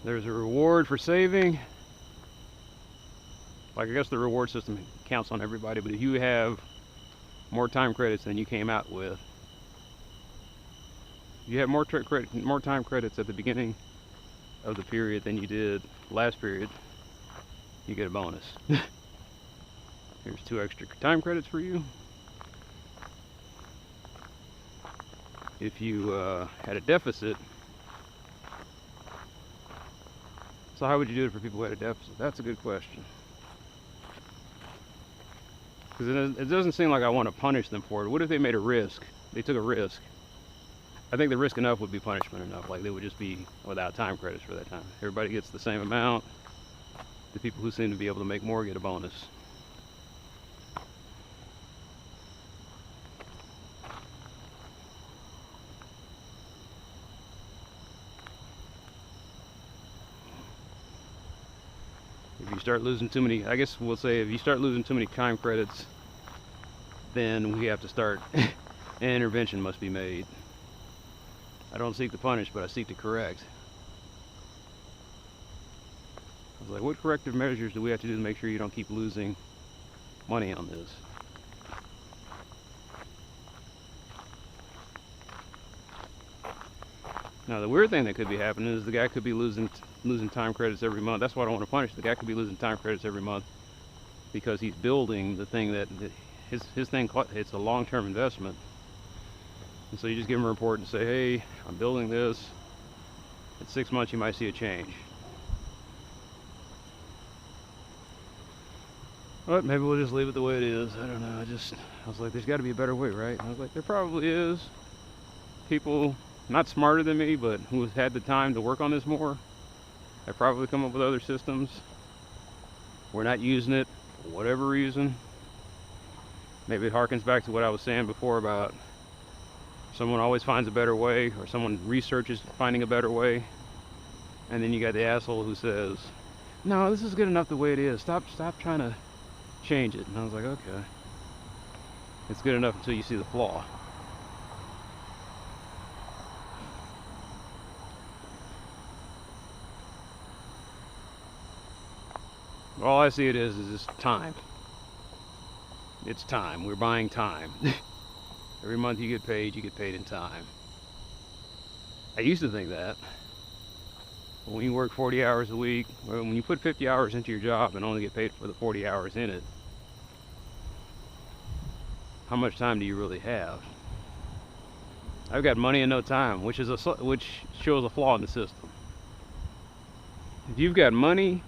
There's a reward for saving. Like, I guess the reward system counts on everybody, but if you have more time credits than you came out with, you have more time credits at the beginning of the period than you did last period, you get a bonus. Here's 2 extra time credits for you. If you had a deficit, so how would you do it for people who had a deficit? That's a good question. Because it doesn't seem like I want to punish them for it. What if they made a risk? They took a risk. I think the risk enough would be punishment enough. Like, they would just be without time credits for that time. Everybody gets the same amount. The people who seem to be able to make more get a bonus. If you start losing too many, I guess we'll say if you start losing too many time credits, then we have to start, an intervention must be made. I don't seek to punish, but I seek to correct. I was like, what corrective measures do we have to do to make sure you don't keep losing money on this? Now, the weird thing that could be happening is the guy could be losing time credits every month. That's why I don't want to punish. The guy could be losing time credits every month because he's building the thing that his thing. It's a long-term investment, and so you just give him a report and say, "Hey, I'm building this. In 6 months, you might see a change." But maybe we'll just leave it the way it is. I don't know. I was like, there's got to be a better way, right? And I was like, there probably is. People not smarter than me, but who has had the time to work on this more, have probably come up with other systems. We're not using it for whatever reason. Maybe it harkens back to what I was saying before about someone always finds a better way, or someone researches finding a better way, and then you got the asshole who says, no, this is good enough the way it is. Stop trying to change it. And I was like, okay. It's good enough until you see the flaw. All I see it is just time. It's time. We're buying time. Every month you get paid in time. I used to think that. But when you work 40 hours a week, when you put 50 hours into your job and only get paid for the 40 hours in it, how much time do you really have? I've got money and no time, which shows a flaw in the system. If you've got money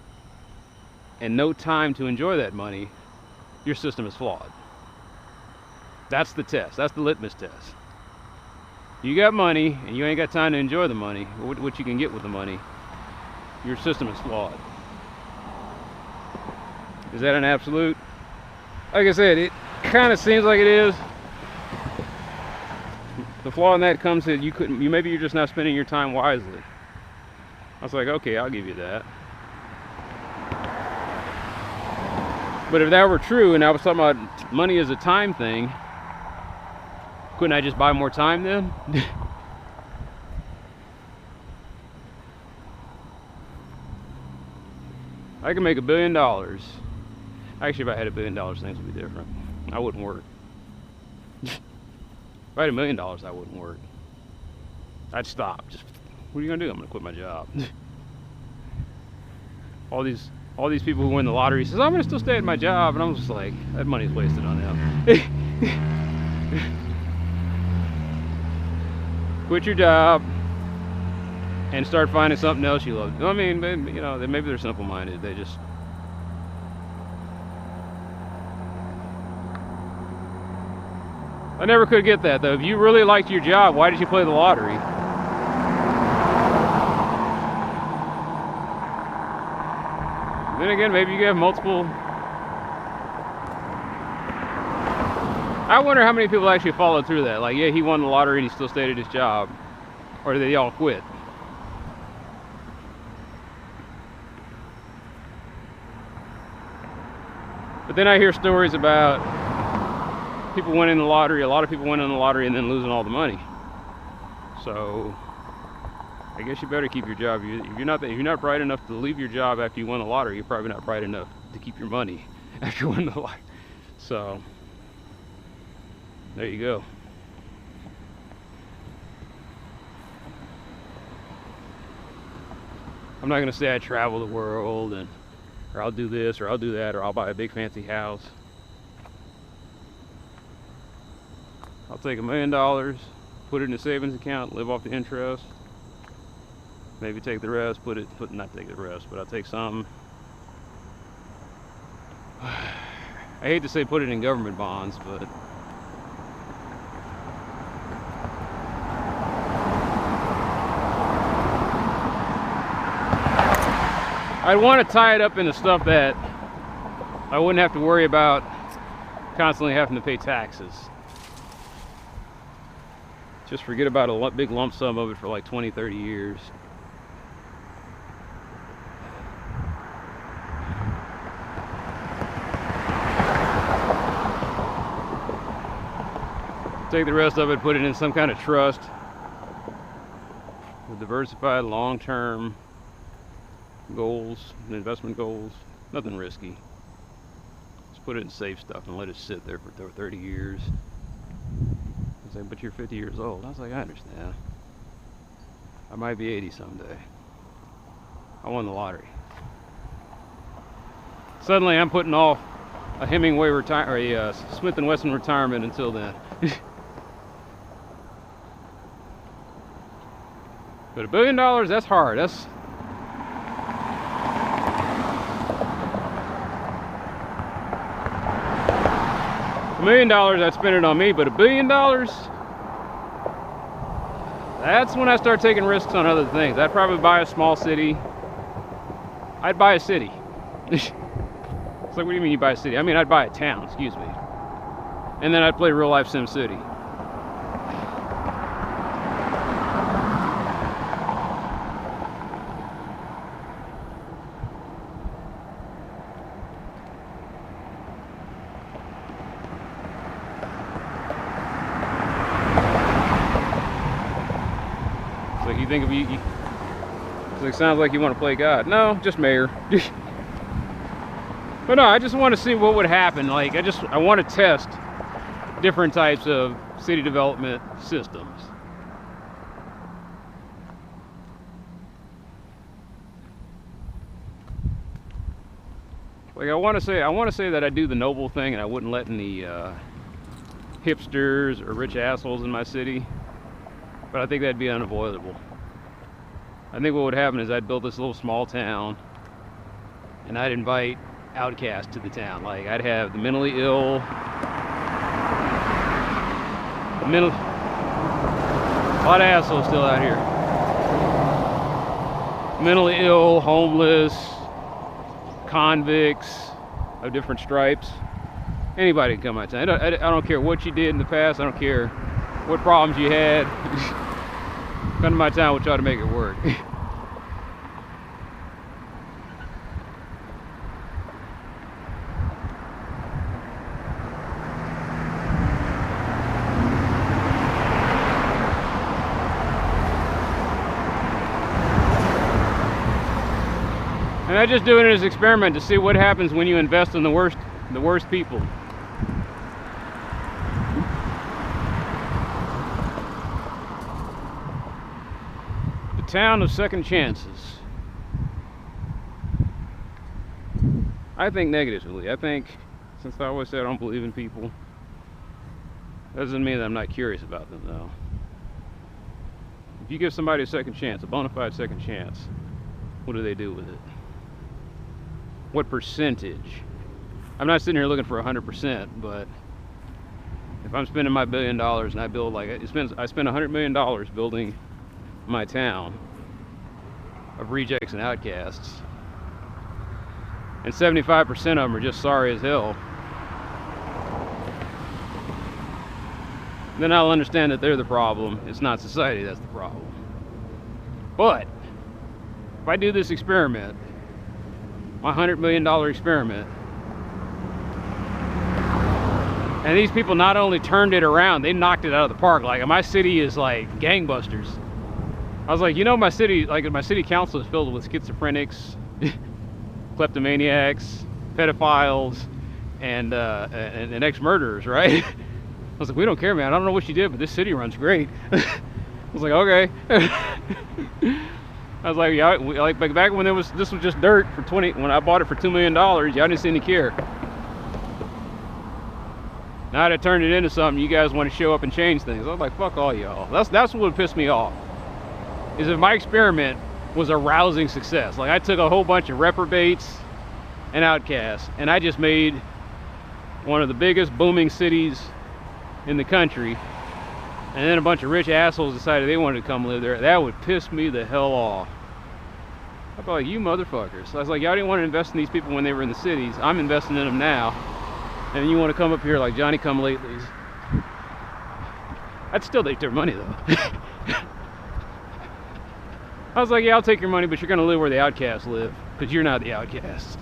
and no time to enjoy that money, your system is flawed. That's the test. That's the litmus test. You got money and you ain't got time to enjoy the money, what you can get with the money, your system is flawed. Is that an absolute? Like I said, it kind of seems like it is. The flaw in that comes that maybe you're just not spending your time wisely. I was like, okay, I'll give you that. But if that were true, and I was talking about money as a time thing, couldn't I just buy more time then? I can make $1 billion. Actually, if I had $1 billion, things would be different. I wouldn't work. If I had $1 million, I wouldn't work. I'd stop. Just, what are you gonna do? I'm gonna quit my job. all these people who win the lottery says, I'm gonna still stay at my job, and I'm just like, that money's wasted on them. Quit your job and start finding something else you love. I mean, you know, maybe they're simple-minded. They just, I never could get that though. If you really liked your job, why did you play the lottery? Then again, maybe you have multiple. I wonder how many people actually followed through that. Like, yeah, he won the lottery and he still stayed at his job. Or did they all quit? But then I hear stories about people winning the lottery, a lot of people winning the lottery and then losing all the money. So I guess you better keep your job. If you're not bright enough to leave your job after you won the lottery, you're probably not bright enough to keep your money after you win the lottery. So there you go. I'm not gonna say I travel the world and or I'll do this or I'll do that or I'll buy a big fancy house. I'll take $1 million, put it in a savings account, live off the interest. Maybe take the rest, not take the rest, but I'll take some. I hate to say put it in government bonds, but I'd want to tie it up into stuff that I wouldn't have to worry about constantly having to pay taxes. Just forget about a big lump sum of it for like 20, 30 years. Take the rest of it, put it in some kind of trust with diversified long-term goals, investment goals, nothing risky. Just put it in safe stuff and let it sit there for 30 years. I say, but you're 50 years old. I was like, I understand. I might be 80 someday. I won the lottery. Suddenly I'm putting off a Hemingway or a Smith & Wesson retirement until then. But $1 billion, that's hard. That's $1 million, I'd spend it on me, but $1 billion, that's when I start taking risks on other things. I'd probably buy a small city. I'd buy a city. It's like, what do you mean you buy a city? I mean, I'd buy a town, excuse me. And then I'd play real life Sim City. You think of you it sounds like you want to play God. No, just mayor. But no, I just want to see what would happen. Like, I want to test different types of city development systems. Like, I want to say that I do the noble thing and I wouldn't let any hipsters or rich assholes in my city. But I think that'd be unavoidable. I think what would happen is I'd build this little small town and I'd invite outcasts to the town. Like, I'd have the mentally ill, a lot of assholes still out here. Mentally ill, homeless, convicts of different stripes. Anybody can come to my town. I don't care what you did in the past. I don't care what problems you had. Come to my town, we'll try to make it work. And I just do it as an experiment to see what happens when you invest in the worst people. The town of second chances. I think negatively. I think, since I always say I don't believe in people, doesn't mean that I'm not curious about them, though. If you give somebody a second chance, a bona fide second chance, what do they do with it? What percentage? I'm not sitting here looking for 100%, but if I'm spending my $1 billion and I build like I spend $100 million building my town of rejects and outcasts, and 75% of them are just sorry as hell, then I'll understand that they're the problem. It's not society that's the problem. But if I do this experiment, my $100 million experiment, and these people not only turned it around, they knocked it out of the park. Like, my city is like gangbusters. I was like, you know, my city council is filled with schizophrenics, kleptomaniacs, pedophiles, and ex-murderers, right? I was like, we don't care, man. I don't know what you did, but this city runs great. I was like, okay. I was like, yeah, like back when this was just dirt for when I bought it for $2 million, y'all didn't seem to care. Now that I turned it into something, you guys want to show up and change things. I was like, fuck all y'all. That's what would piss me off. Is if my experiment was a rousing success. Like, I took a whole bunch of reprobates and outcasts, and I just made one of the biggest booming cities in the country, and then a bunch of rich assholes decided they wanted to come live there. That would piss me the hell off. I'd be like, you motherfuckers. So I was like, y'all didn't want to invest in these people when they were in the cities. I'm investing in them now, and you want to come up here like Johnny come latelys. I'd still take their money though. I was like, yeah, I'll take your money, but you're gonna live where the outcasts live, because you're not the outcasts.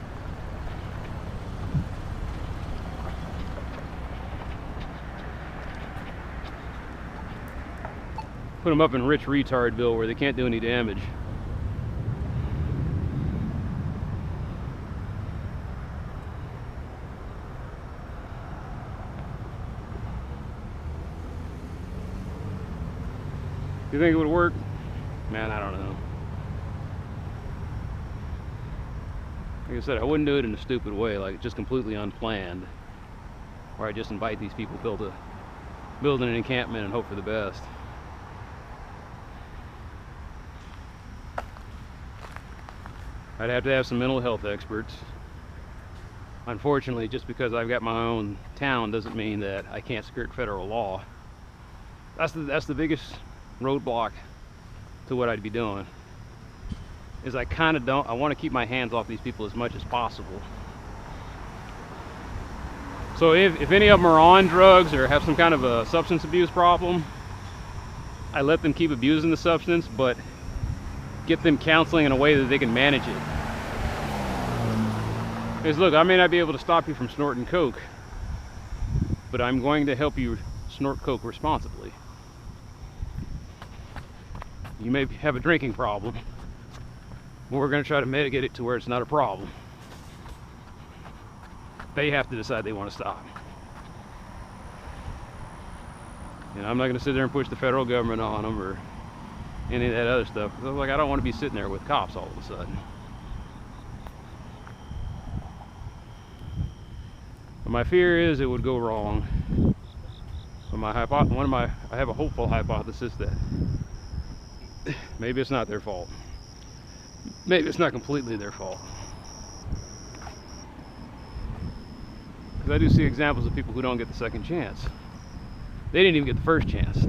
Put them up in rich retardville where they can't do any damage. Do you think it would work? Man, I don't know. Like I said, I wouldn't do it in a stupid way, like just completely unplanned, where I just invite these people to build an encampment and hope for the best. I'd have to have some mental health experts. Unfortunately, just because I've got my own town doesn't mean that I can't skirt federal law. That's the biggest roadblock to what I'd be doing. Is I want to keep my hands off these people as much as possible. So if any of them are on drugs or have some kind of a substance abuse problem, I let them keep abusing the substance, but get them counseling in a way that they can manage it. Because look, I may not be able to stop you from snorting coke, but I'm going to help you snort coke responsibly. You may have a drinking problem, but we're going to try to mitigate it to where it's not a problem. They have to decide they want to stop. And I'm not going to sit there and push the federal government on them or any of that other stuff. Because I was like, I don't want to be sitting there with cops all of a sudden. But my fear is it would go wrong. But I have a hopeful hypothesis that maybe it's not their fault. Maybe it's not completely their fault. Because I do see examples of people who don't get the second chance. They didn't even get the first chance.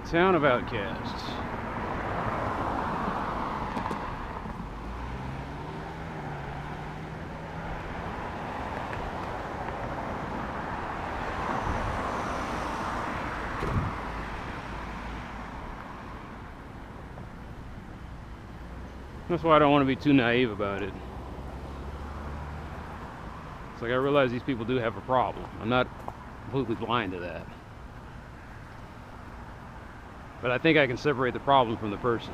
Town of outcasts. That's why I don't want to be too naive about it. It's like I realize these people do have a problem. I'm not completely blind to that. But I think I can separate the problem from the person.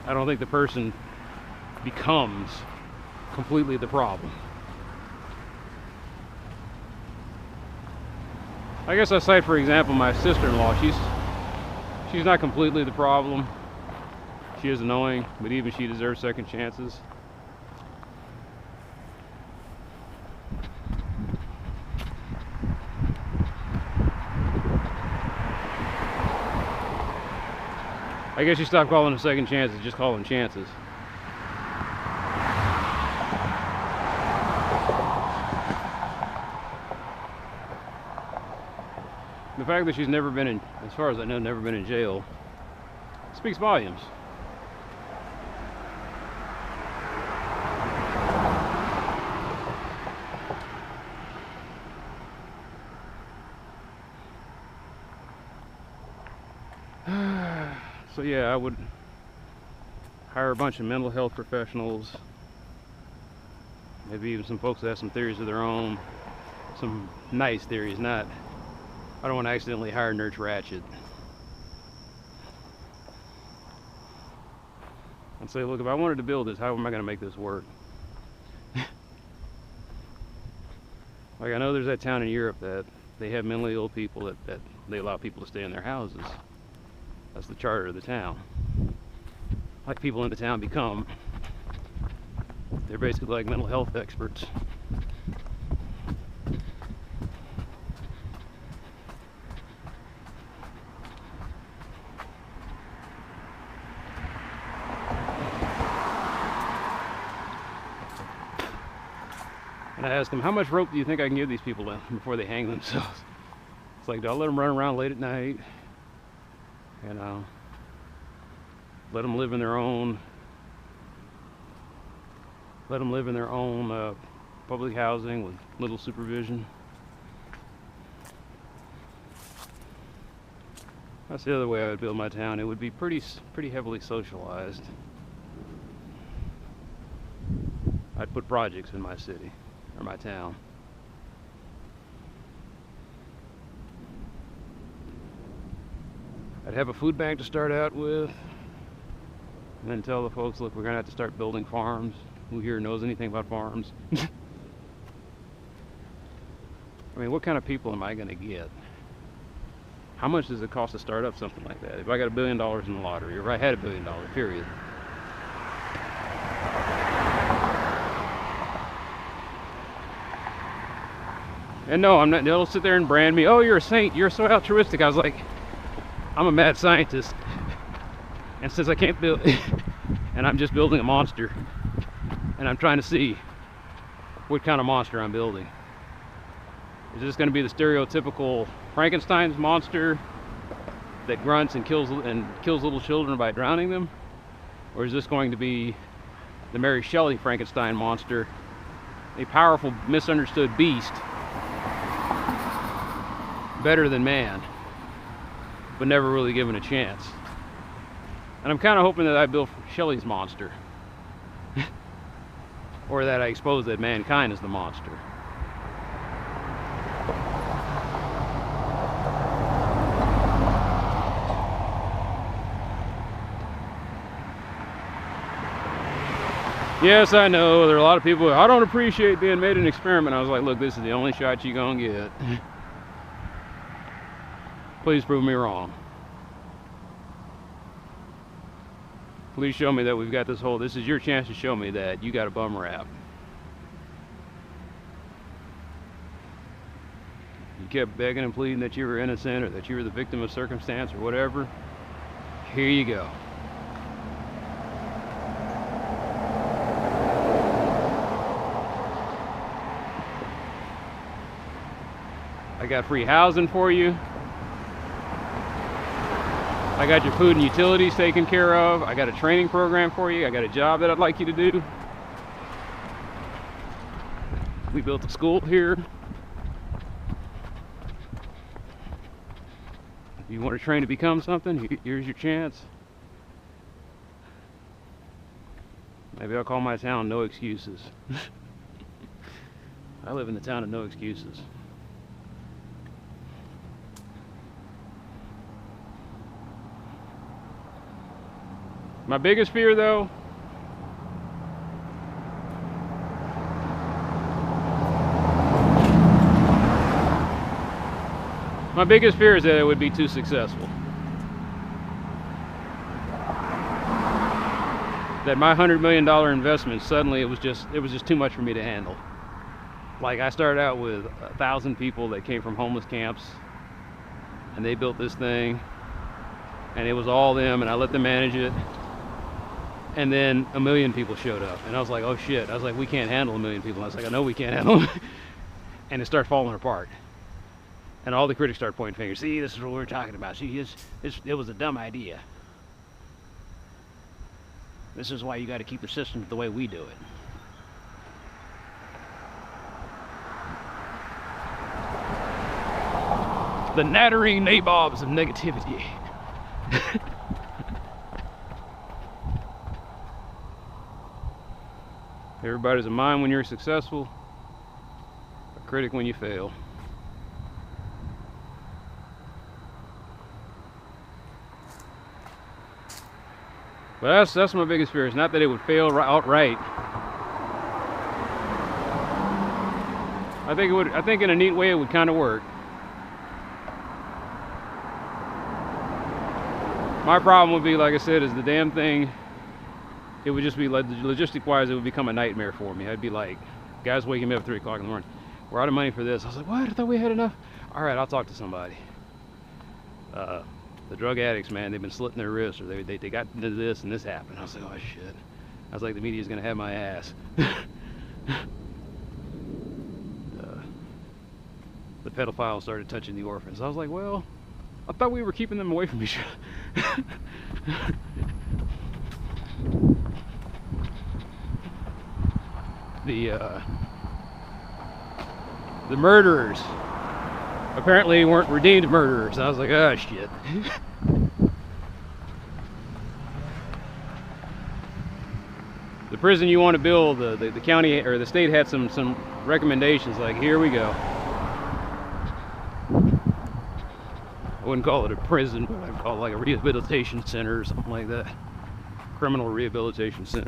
I don't think the person becomes completely the problem. I guess I cite, for example, my sister-in-law. She's not completely the problem. She is annoying, but even she deserves second chances. I guess you stop calling them second chances, just call them chances. The fact that she's never been in, as far as I know, never been in jail, speaks volumes. So yeah, I would hire a bunch of mental health professionals, maybe even some folks that have some theories of their own, some nice theories, not, I don't want to accidentally hire Nurse Ratched. And say, look, if I wanted to build this, how am I going to make this work? Like, I know there's that town in Europe that they have mentally ill people that they allow people to stay in their houses. That's the charter of the town. Like, people in the town become, they're basically like mental health experts. And I asked them, how much rope do you think I can give these people before they hang themselves? It's like, do I let them run around late at night? You know, let them live in their own, public housing with little supervision. That's the other way I would build my town. It would be pretty heavily socialized. I'd put projects in my city or my town. I'd have a food bank to start out with, and then tell the folks, look, we're gonna have to start building farms. Who here knows anything about farms? I mean, what kind of people am I gonna get? How much does it cost to start up something like that? If I got $1 billion in the lottery, or if I had $1 billion, period. And no, I'm not, they'll sit there and brand me, oh, you're a saint, you're so altruistic. I was like, I'm a mad scientist, and since I can't build, and I'm just building a monster, and I'm trying to see what kind of monster I'm building. Is this going to be the stereotypical Frankenstein's monster that grunts and kills little children by drowning them? Or is this going to be the Mary Shelley Frankenstein monster, a powerful, misunderstood beast, better than man, but never really given a chance? And I'm kind of hoping that I build Shelley's monster, or that I expose that mankind is the monster. Yes, I know, there are a lot of people, I don't appreciate being made an experiment. I was like, look, this is the only shot you're gonna get. Please prove me wrong. Please show me that we've got this whole, this is your chance to show me that you got a bum rap. You kept begging and pleading that you were innocent, or that you were the victim of circumstance, or whatever. Here you go. I got free housing for you. I got your food and utilities taken care of. I got a training program for you. I got a job that I'd like you to do. We built a school here. If you want to train to become something, here's your chance. Maybe I'll call my town No Excuses. I live in the town of no excuses. My biggest fear, though, is that it would be too successful. That my $100 million investment, suddenly it was just too much for me to handle. Like, I started out with 1,000 people that came from homeless camps, and they built this thing, and it was all them, and I let them manage it. And then 1 million people showed up, and I was like, oh shit. I was like, we can't handle 1 million people. I was like, I know we can't handle them. And it started falling apart. And all the critics started pointing fingers. See, this is what we're talking about. See, it was a dumb idea. This is why you got to keep the system the way we do it. The nattering nabobs of negativity. Everybody's a mime when you're successful, a critic when you fail. But that's my biggest fear. It's not that it would fail outright. I think in a neat way it would kind of work. My problem would be, like I said, is the damn thing. It would just be like, logistic wise, it would become a nightmare for me. I'd be like, guys waking me up at 3 o'clock in the morning. We're out of money for this. I was like, what? I thought we had enough. All right, I'll talk to somebody. The drug addicts, man, they've been slitting their wrists, or they got into this and this happened. I was like, oh shit. I was like, the media's gonna have my ass. The pedophiles started touching the orphans. I was like, well, I thought we were keeping them away from each other. The murderers apparently weren't redeemed murderers. I was like, oh shit. The prison you want to build, the county or the state had some recommendations. Like, here we go. I wouldn't call it a prison, but I'd call it like a rehabilitation center or something like that. Criminal rehabilitation center.